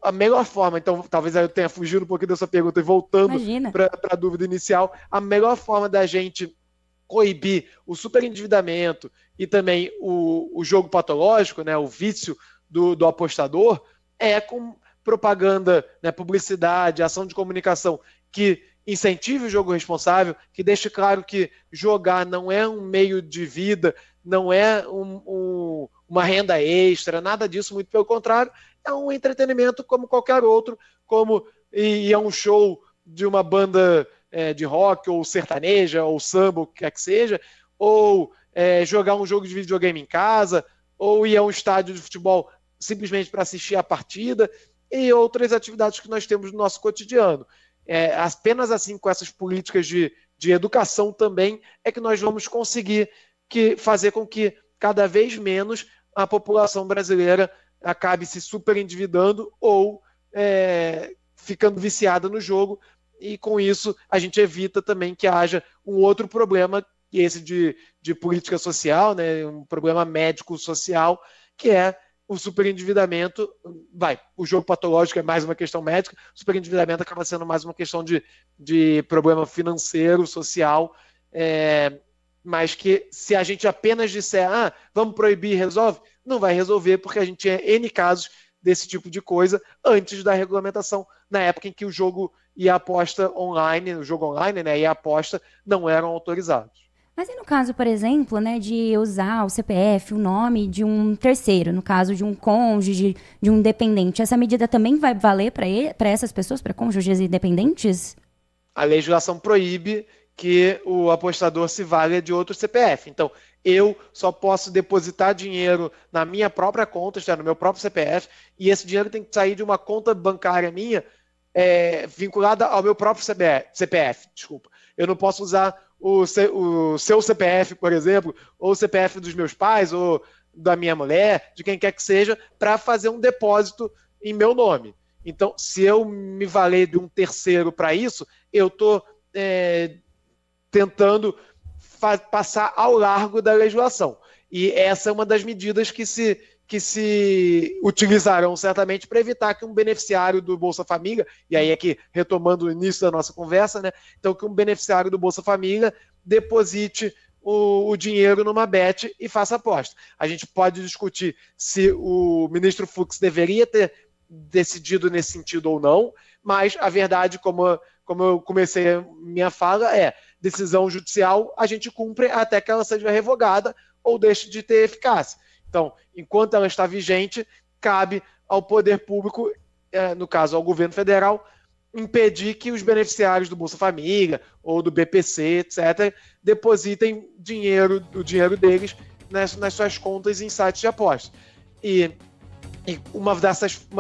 a melhor forma, então talvez eu tenha fugido um pouquinho dessa pergunta e voltando para a dúvida inicial, a melhor forma da gente coibir o superendividamento e também o jogo patológico, né, o vício do apostador, é com propaganda, né, publicidade, ação de comunicação que incentive o jogo responsável, que deixe claro que jogar não é um meio de vida, não é uma renda extra, nada disso, muito pelo contrário, é um entretenimento como qualquer outro, e é um show de uma banda de rock, ou sertaneja, ou samba, o que quer que seja, ou jogar um jogo de videogame em casa, ou ir a um estádio de futebol simplesmente para assistir a partida, e outras atividades que nós temos no nosso cotidiano. Apenas assim, com essas políticas de educação também, é que nós vamos conseguir fazer com que cada vez menos a população brasileira acabe se superendividando ou ficando viciada no jogo, e com isso a gente evita também que haja um outro problema, que esse de política social, né, um problema médico-social, que é o superendividamento. O jogo patológico é mais uma questão médica, o superendividamento acaba sendo mais uma questão de problema financeiro, social, mas que se a gente apenas disser, vamos proibir, resolve, não vai resolver, porque a gente tinha N casos desse tipo de coisa antes da regulamentação, na época em que o jogo e a aposta online, o jogo online, né, e a aposta não eram autorizados. Mas e no caso, por exemplo, né, de usar o CPF, o nome de um terceiro, no caso de um cônjuge, de um dependente, essa medida também vai valer para essas pessoas, para cônjuges e dependentes? A legislação proíbe que o apostador se valha de outro CPF. Então, eu só posso depositar dinheiro na minha própria conta, isto é, no meu próprio CPF, e esse dinheiro tem que sair de uma conta bancária minha vinculada ao meu próprio CPF. Desculpa. Eu não posso usar o seu CPF, por exemplo, ou o CPF dos meus pais, ou da minha mulher, de quem quer que seja, para fazer um depósito em meu nome. Então, se eu me valer de um terceiro para isso, eu estou tentando passar ao largo da legislação. E essa é uma das medidas que se utilizarão certamente para evitar que um beneficiário do Bolsa Família, e aí aqui retomando o início da nossa conversa, né? Então que um beneficiário do Bolsa Família deposite o dinheiro numa bet e faça aposta. A gente pode discutir se o ministro Fux deveria ter decidido nesse sentido ou não, mas a verdade, como eu comecei a minha fala, decisão judicial a gente cumpre até que ela seja revogada ou deixe de ter eficácia. Então, enquanto ela está vigente, cabe ao poder público, no caso ao governo federal, impedir que os beneficiários do Bolsa Família ou do BPC, etc., depositem o dinheiro deles nas suas contas em sites de apostas. E uma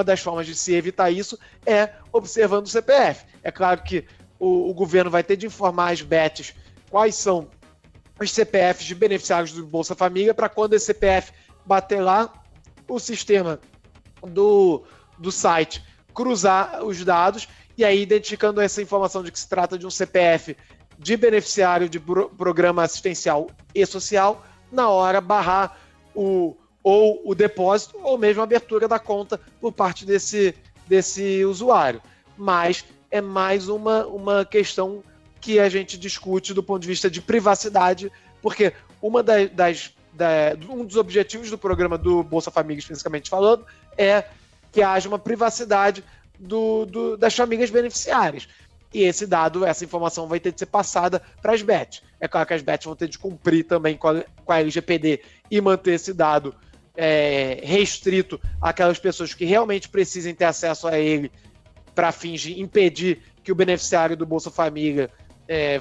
das formas de se evitar isso é observando o CPF. É claro que o governo vai ter de informar as bets quais são os CPFs de beneficiários do Bolsa Família, para quando esse CPF bater lá, o sistema do site cruzar os dados e aí identificando essa informação de que se trata de um CPF de beneficiário de programa assistencial e social, na hora barrar ou o depósito ou mesmo a abertura da conta por parte desse usuário. Mas é mais uma questão que a gente discute do ponto de vista de privacidade, porque um dos objetivos do programa do Bolsa Família, especificamente falando, é que haja uma privacidade das famílias beneficiárias. E essa informação vai ter de ser passada para as bets. É claro que as bets vão ter de cumprir também com a LGPD e manter esse dado restrito àquelas pessoas que realmente precisem ter acesso a ele para fins de impedir que o beneficiário do Bolsa Família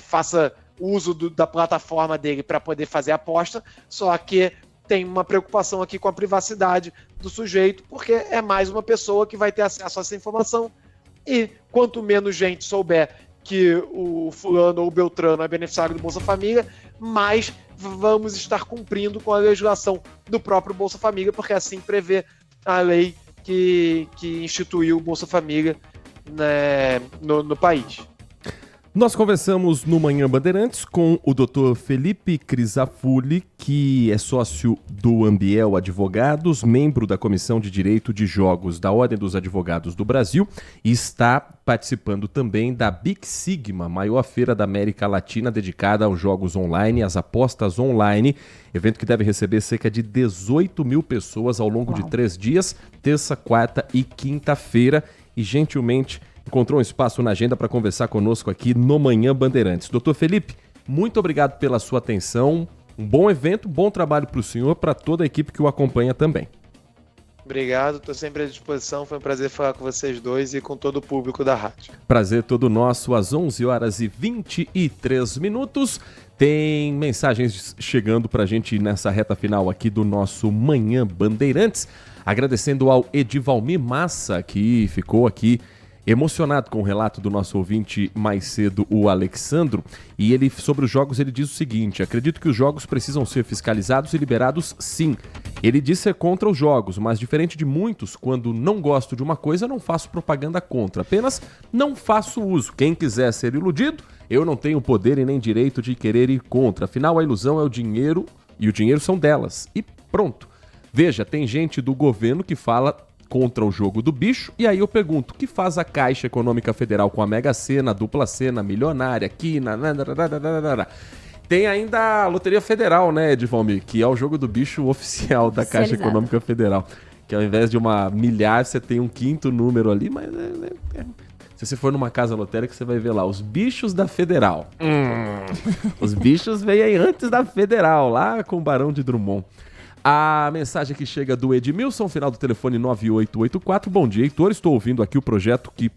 faça uso da plataforma dele para poder fazer aposta, só que tem uma preocupação aqui com a privacidade do sujeito, porque é mais uma pessoa que vai ter acesso a essa informação, e quanto menos gente souber que o fulano ou o beltrano é beneficiário do Bolsa Família, mais vamos estar cumprindo com a legislação do próprio Bolsa Família, porque assim prevê a lei que instituiu o Bolsa Família, né, no país. Nós conversamos no Manhã Bandeirantes com o Dr. Felipe Crisafulli, que é sócio do Ambiel Advogados, membro da Comissão de Direito de Jogos da Ordem dos Advogados do Brasil, e está participando também da Big Sigma, maior feira da América Latina dedicada aos jogos online, às apostas online, evento que deve receber cerca de 18 mil pessoas ao longo de 3 dias, terça, quarta e quinta-feira, e gentilmente encontrou um espaço na agenda para conversar conosco aqui no Manhã Bandeirantes. Doutor Felipe, muito obrigado pela sua atenção, um bom evento, bom trabalho para o senhor, para toda a equipe que o acompanha também. Obrigado, estou sempre à disposição, foi um prazer falar com vocês dois e com todo o público da rádio. Prazer todo nosso, às 11h23. Tem mensagens chegando para a gente nessa reta final aqui do nosso Manhã Bandeirantes, agradecendo ao Edivalmir Massa, que ficou aqui emocionado com o relato do nosso ouvinte mais cedo, o Alexandro, e ele, sobre os jogos, ele diz o seguinte: acredito que os jogos precisam ser fiscalizados e liberados, sim. Ele diz ser contra os jogos, mas diferente de muitos, quando não gosto de uma coisa, não faço propaganda contra, apenas não faço uso. Quem quiser ser iludido, eu não tenho poder e nem direito de querer ir contra. Afinal, a ilusão é o dinheiro e o dinheiro são delas. E pronto. Veja, tem gente do governo que fala contra o jogo do bicho, e aí eu pergunto, o que faz a Caixa Econômica Federal com a Mega Sena, a Dupla Sena, Milionária, Quina, tem ainda a Loteria Federal, né, Edivalmir, que é o jogo do bicho oficial da Caixa Econômica Federal, que ao invés de uma milhar, você tem um quinto número ali, mas Se você for numa casa lotérica, você vai ver lá os bichos da Federal. Os bichos veio aí antes da Federal, lá com o Barão de Drummond. A mensagem que chega do Edmilson, final do telefone 9884. Bom dia, Heitor. Estou ouvindo aqui o projeto que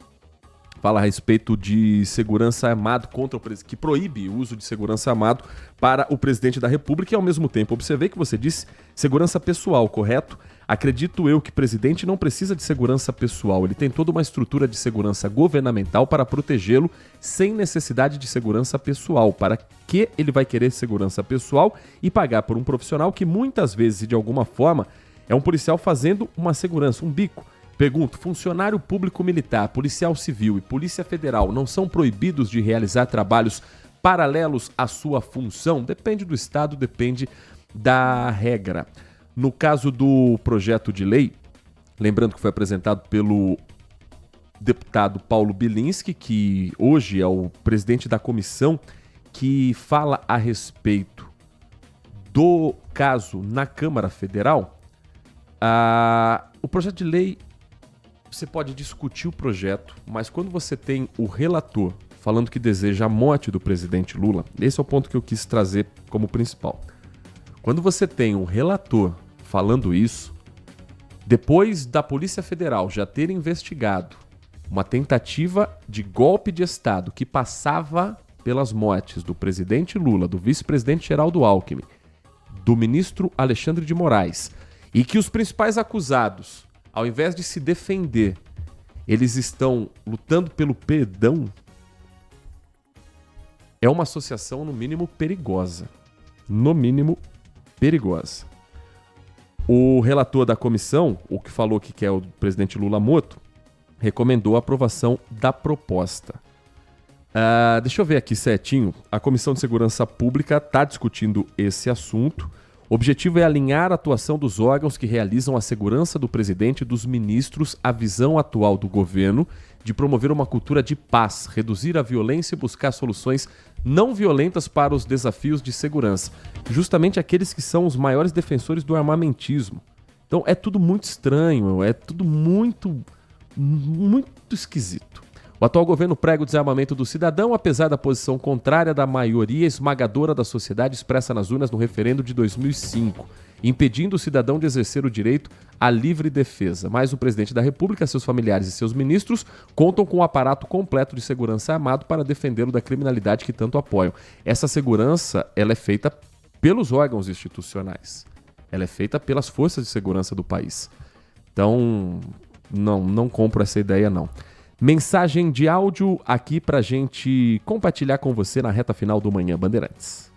fala a respeito de segurança armado contra o presidente, que proíbe o uso de segurança armado para o presidente da República e, ao mesmo tempo, observei que você disse segurança pessoal, correto? Acredito eu que o presidente não precisa de segurança pessoal, ele tem toda uma estrutura de segurança governamental para protegê-lo sem necessidade de segurança pessoal. Para que ele vai querer segurança pessoal e pagar por um profissional que muitas vezes e de alguma forma é um policial fazendo uma segurança, um bico? Pergunto, funcionário público militar, policial civil e polícia federal não são proibidos de realizar trabalhos paralelos à sua função? Depende do estado, depende da regra. No caso do projeto de lei, lembrando que foi apresentado pelo deputado Paulo Bilinski, que hoje é o presidente da comissão que fala a respeito do caso na Câmara Federal, o projeto de lei, você pode discutir o projeto, mas quando você tem o relator falando que deseja a morte do presidente Lula, esse é o ponto que eu quis trazer como principal. Quando você tem um relator falando isso, depois da Polícia Federal já ter investigado uma tentativa de golpe de Estado que passava pelas mortes do presidente Lula, do vice-presidente Geraldo Alckmin, do ministro Alexandre de Moraes, e que os principais acusados, ao invés de se defender, eles estão lutando pelo perdão, é uma associação no mínimo perigosa. No mínimo perigosa. O relator da comissão, o que falou que é o presidente Lula morto, recomendou a aprovação da proposta. Deixa eu ver aqui certinho. A Comissão de Segurança Pública está discutindo esse assunto. O objetivo é alinhar a atuação dos órgãos que realizam a segurança do presidente e dos ministros à visão atual do governo de promover uma cultura de paz, reduzir a violência e buscar soluções não violentas para os desafios de segurança. Justamente aqueles que são os maiores defensores do armamentismo. Então é tudo muito estranho, é tudo muito esquisito. O atual governo prega o desarmamento do cidadão, apesar da posição contrária da maioria esmagadora da sociedade expressa nas urnas no referendo de 2005, impedindo o cidadão de exercer o direito à livre defesa. Mas o presidente da República, seus familiares e seus ministros contam com um aparato completo de segurança armado para defendê-lo da criminalidade que tanto apoiam. Essa segurança, ela é feita pelos órgãos institucionais. Ela é feita pelas forças de segurança do país. Então, não compro essa ideia, não. Mensagem de áudio aqui pra gente compartilhar com você na reta final do Manhã Bandeirantes.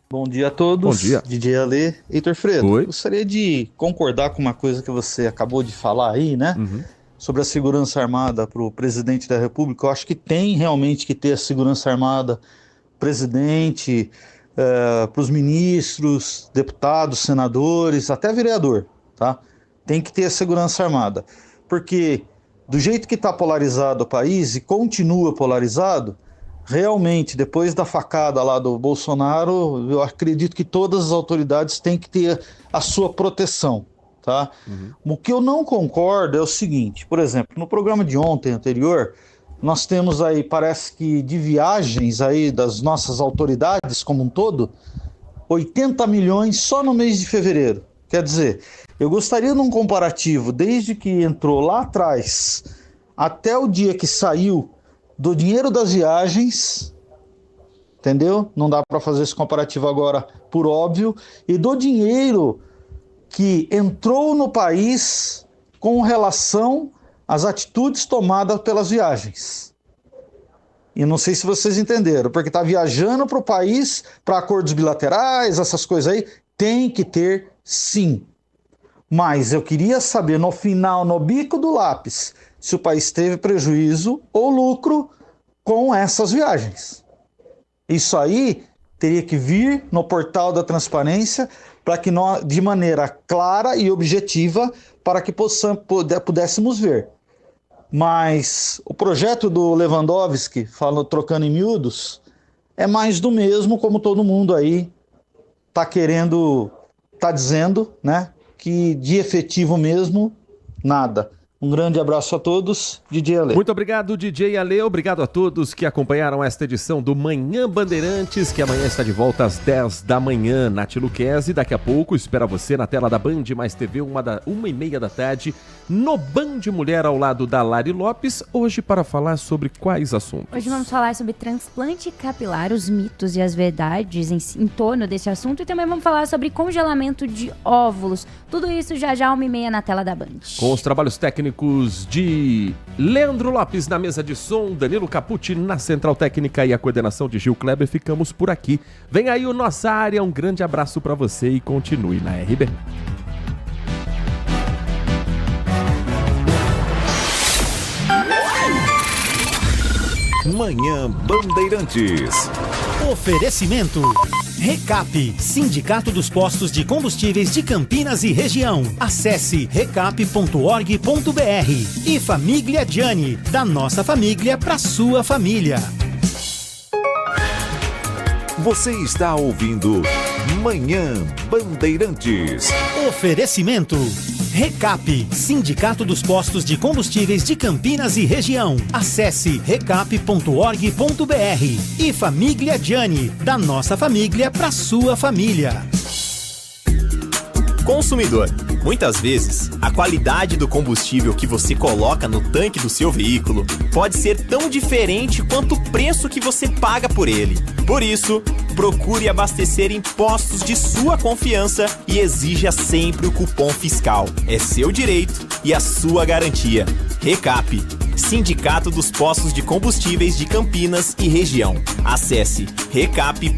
Bom dia a todos. Bom dia. DJ Alê. Heitor Fredo, Oi. Gostaria de concordar com uma coisa que você acabou de falar aí, né? Sobre a segurança armada para o presidente da República. Eu acho que tem realmente que ter a segurança armada, presidente, para os ministros, deputados, senadores, até vereador, tá? Tem que ter a segurança armada. Porque do jeito que está polarizado o país e continua polarizado, realmente, depois da facada lá do Bolsonaro, eu acredito que todas as autoridades têm que ter a sua proteção, tá? O que eu não concordo é o seguinte, por exemplo, no programa de ontem, anterior, nós temos aí, parece que de viagens aí das nossas autoridades como um todo, 80 milhões só no mês de fevereiro. Quer dizer, eu gostaria de um comparativo, desde que entrou lá atrás até o dia que saiu, do dinheiro das viagens, entendeu? Não dá para fazer esse comparativo agora, por óbvio, e do dinheiro que entrou no país com relação às atitudes tomadas pelas viagens. E não sei se vocês entenderam, porque está viajando para o país, para acordos bilaterais, essas coisas aí, tem que ter sim. Mas eu queria saber no final, no bico do lápis, se o país teve prejuízo ou lucro com essas viagens. Isso aí teria que vir no portal da transparência para que nós, de maneira clara e objetiva, para que pudéssemos ver. Mas o projeto do Lewandowski, trocando em miúdos, é mais do mesmo, como todo mundo aí está dizendo, né? Que de efetivo mesmo, nada. Um grande abraço a todos, DJ Ale. Muito obrigado, DJ Ale. Obrigado a todos que acompanharam esta edição do Manhã Bandeirantes, que amanhã está de volta às 10 da manhã. Nath Luquezzi, daqui a pouco, espera você na tela da Band Mais TV, 1h30 da tarde, no Band Mulher, ao lado da Lari Lopes, hoje para falar sobre quais assuntos? Hoje vamos falar sobre transplante capilar, os mitos e as verdades em torno desse assunto, e também vamos falar sobre congelamento de óvulos. Tudo isso já 1h30 na tela da Band. Com os trabalhos técnicos de Leandro Lopes na mesa de som, Danilo Capucci na central técnica e a coordenação de Gil Kleber, ficamos por aqui. Vem aí o Nossa Área, um grande abraço para você e continue na RB. Manhã Bandeirantes. Oferecimento. Recap, Sindicato dos Postos de Combustíveis de Campinas e Região. Acesse recap.org.br. E Família Gianni, da nossa família para sua família. Você está ouvindo Manhã Bandeirantes. Oferecimento. Recap, Sindicato dos Postos de Combustíveis de Campinas e Região. Acesse recap.org.br. E Família Gianni, da nossa família para sua família. Consumidor, muitas vezes, a qualidade do combustível que você coloca no tanque do seu veículo pode ser tão diferente quanto o preço que você paga por ele. Por isso, procure abastecer em postos de sua confiança e exija sempre o cupom fiscal. É seu direito e a sua garantia. Recap, Sindicato dos Postos de Combustíveis de Campinas e Região. Acesse recap.org.br.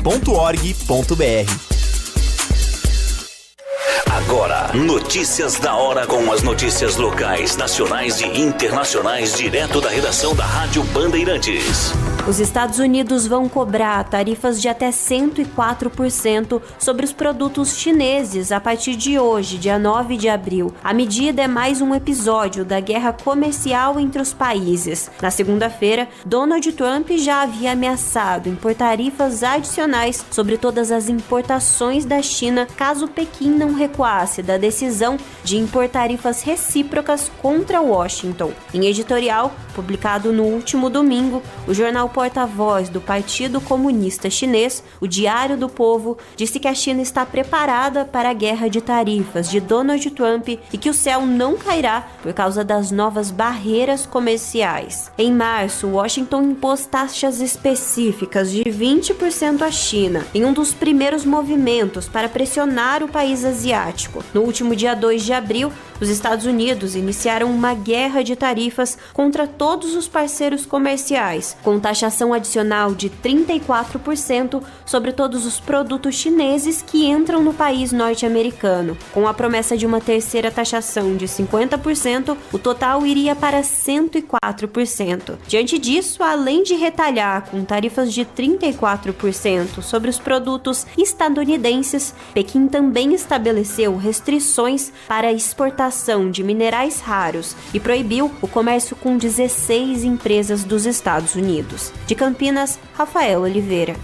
Agora, notícias da hora com as notícias locais, nacionais e internacionais, direto da redação da Rádio Bandeirantes. Os Estados Unidos vão cobrar tarifas de até 104% sobre os produtos chineses a partir de hoje, dia 9 de abril. A medida é mais um episódio da guerra comercial entre os países. Na segunda-feira, Donald Trump já havia ameaçado impor tarifas adicionais sobre todas as importações da China caso Pequim não recuasse da decisão de impor tarifas recíprocas contra Washington. Em editorial, publicado no último domingo, o jornal porta-voz do Partido Comunista Chinês, o Diário do Povo, disse que a China está preparada para a guerra de tarifas de Donald Trump e que o céu não cairá por causa das novas barreiras comerciais. Em março, Washington impôs taxas específicas de 20% à China, em um dos primeiros movimentos para pressionar o país asiático. No último dia 2 de abril, os Estados Unidos iniciaram uma guerra de tarifas contra todos os parceiros comerciais, com taxação adicional de 34% sobre todos os produtos chineses que entram no país norte-americano. Com a promessa de uma terceira taxação de 50%, o total iria para 104%. Diante disso, além de retalhar com tarifas de 34% sobre os produtos estadunidenses, Pequim também estabeleceu restrições para a exportação de minerais raros e proibiu o comércio com 16 empresas dos Estados Unidos. De Campinas, Rafael Oliveira.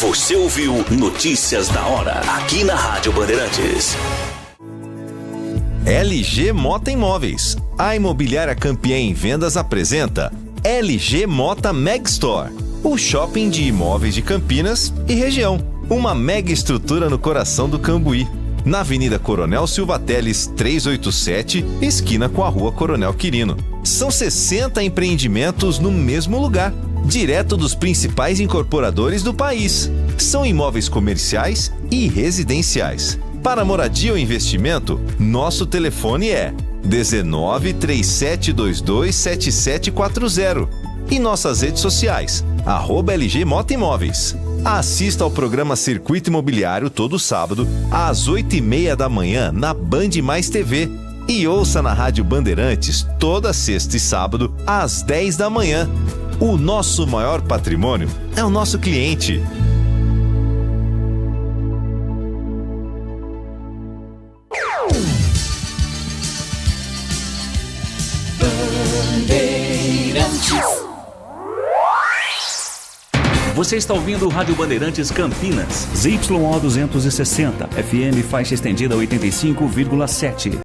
Você ouviu Notícias da Hora, aqui na Rádio Bandeirantes. LG Mota Imóveis. A imobiliária campeã em vendas apresenta LG Mota Meg Store, o shopping de imóveis de Campinas e região. Uma mega estrutura no coração do Cambuí, na Avenida Coronel Silva Teles 387, esquina com a Rua Coronel Quirino. São 60 empreendimentos no mesmo lugar, direto dos principais incorporadores do país. São imóveis comerciais e residenciais. Para moradia ou investimento, nosso telefone é 19 3722 7740 e nossas redes sociais, @LG Mota Imóveis. Assista ao programa Circuito Imobiliário todo sábado, às 8h30 da manhã, na Band Mais TV. E ouça na Rádio Bandeirantes toda sexta e sábado, às 10 da manhã. O nosso maior patrimônio é o nosso cliente. Você está ouvindo o Rádio Bandeirantes Campinas. ZYO 260, FM faixa estendida 85,7.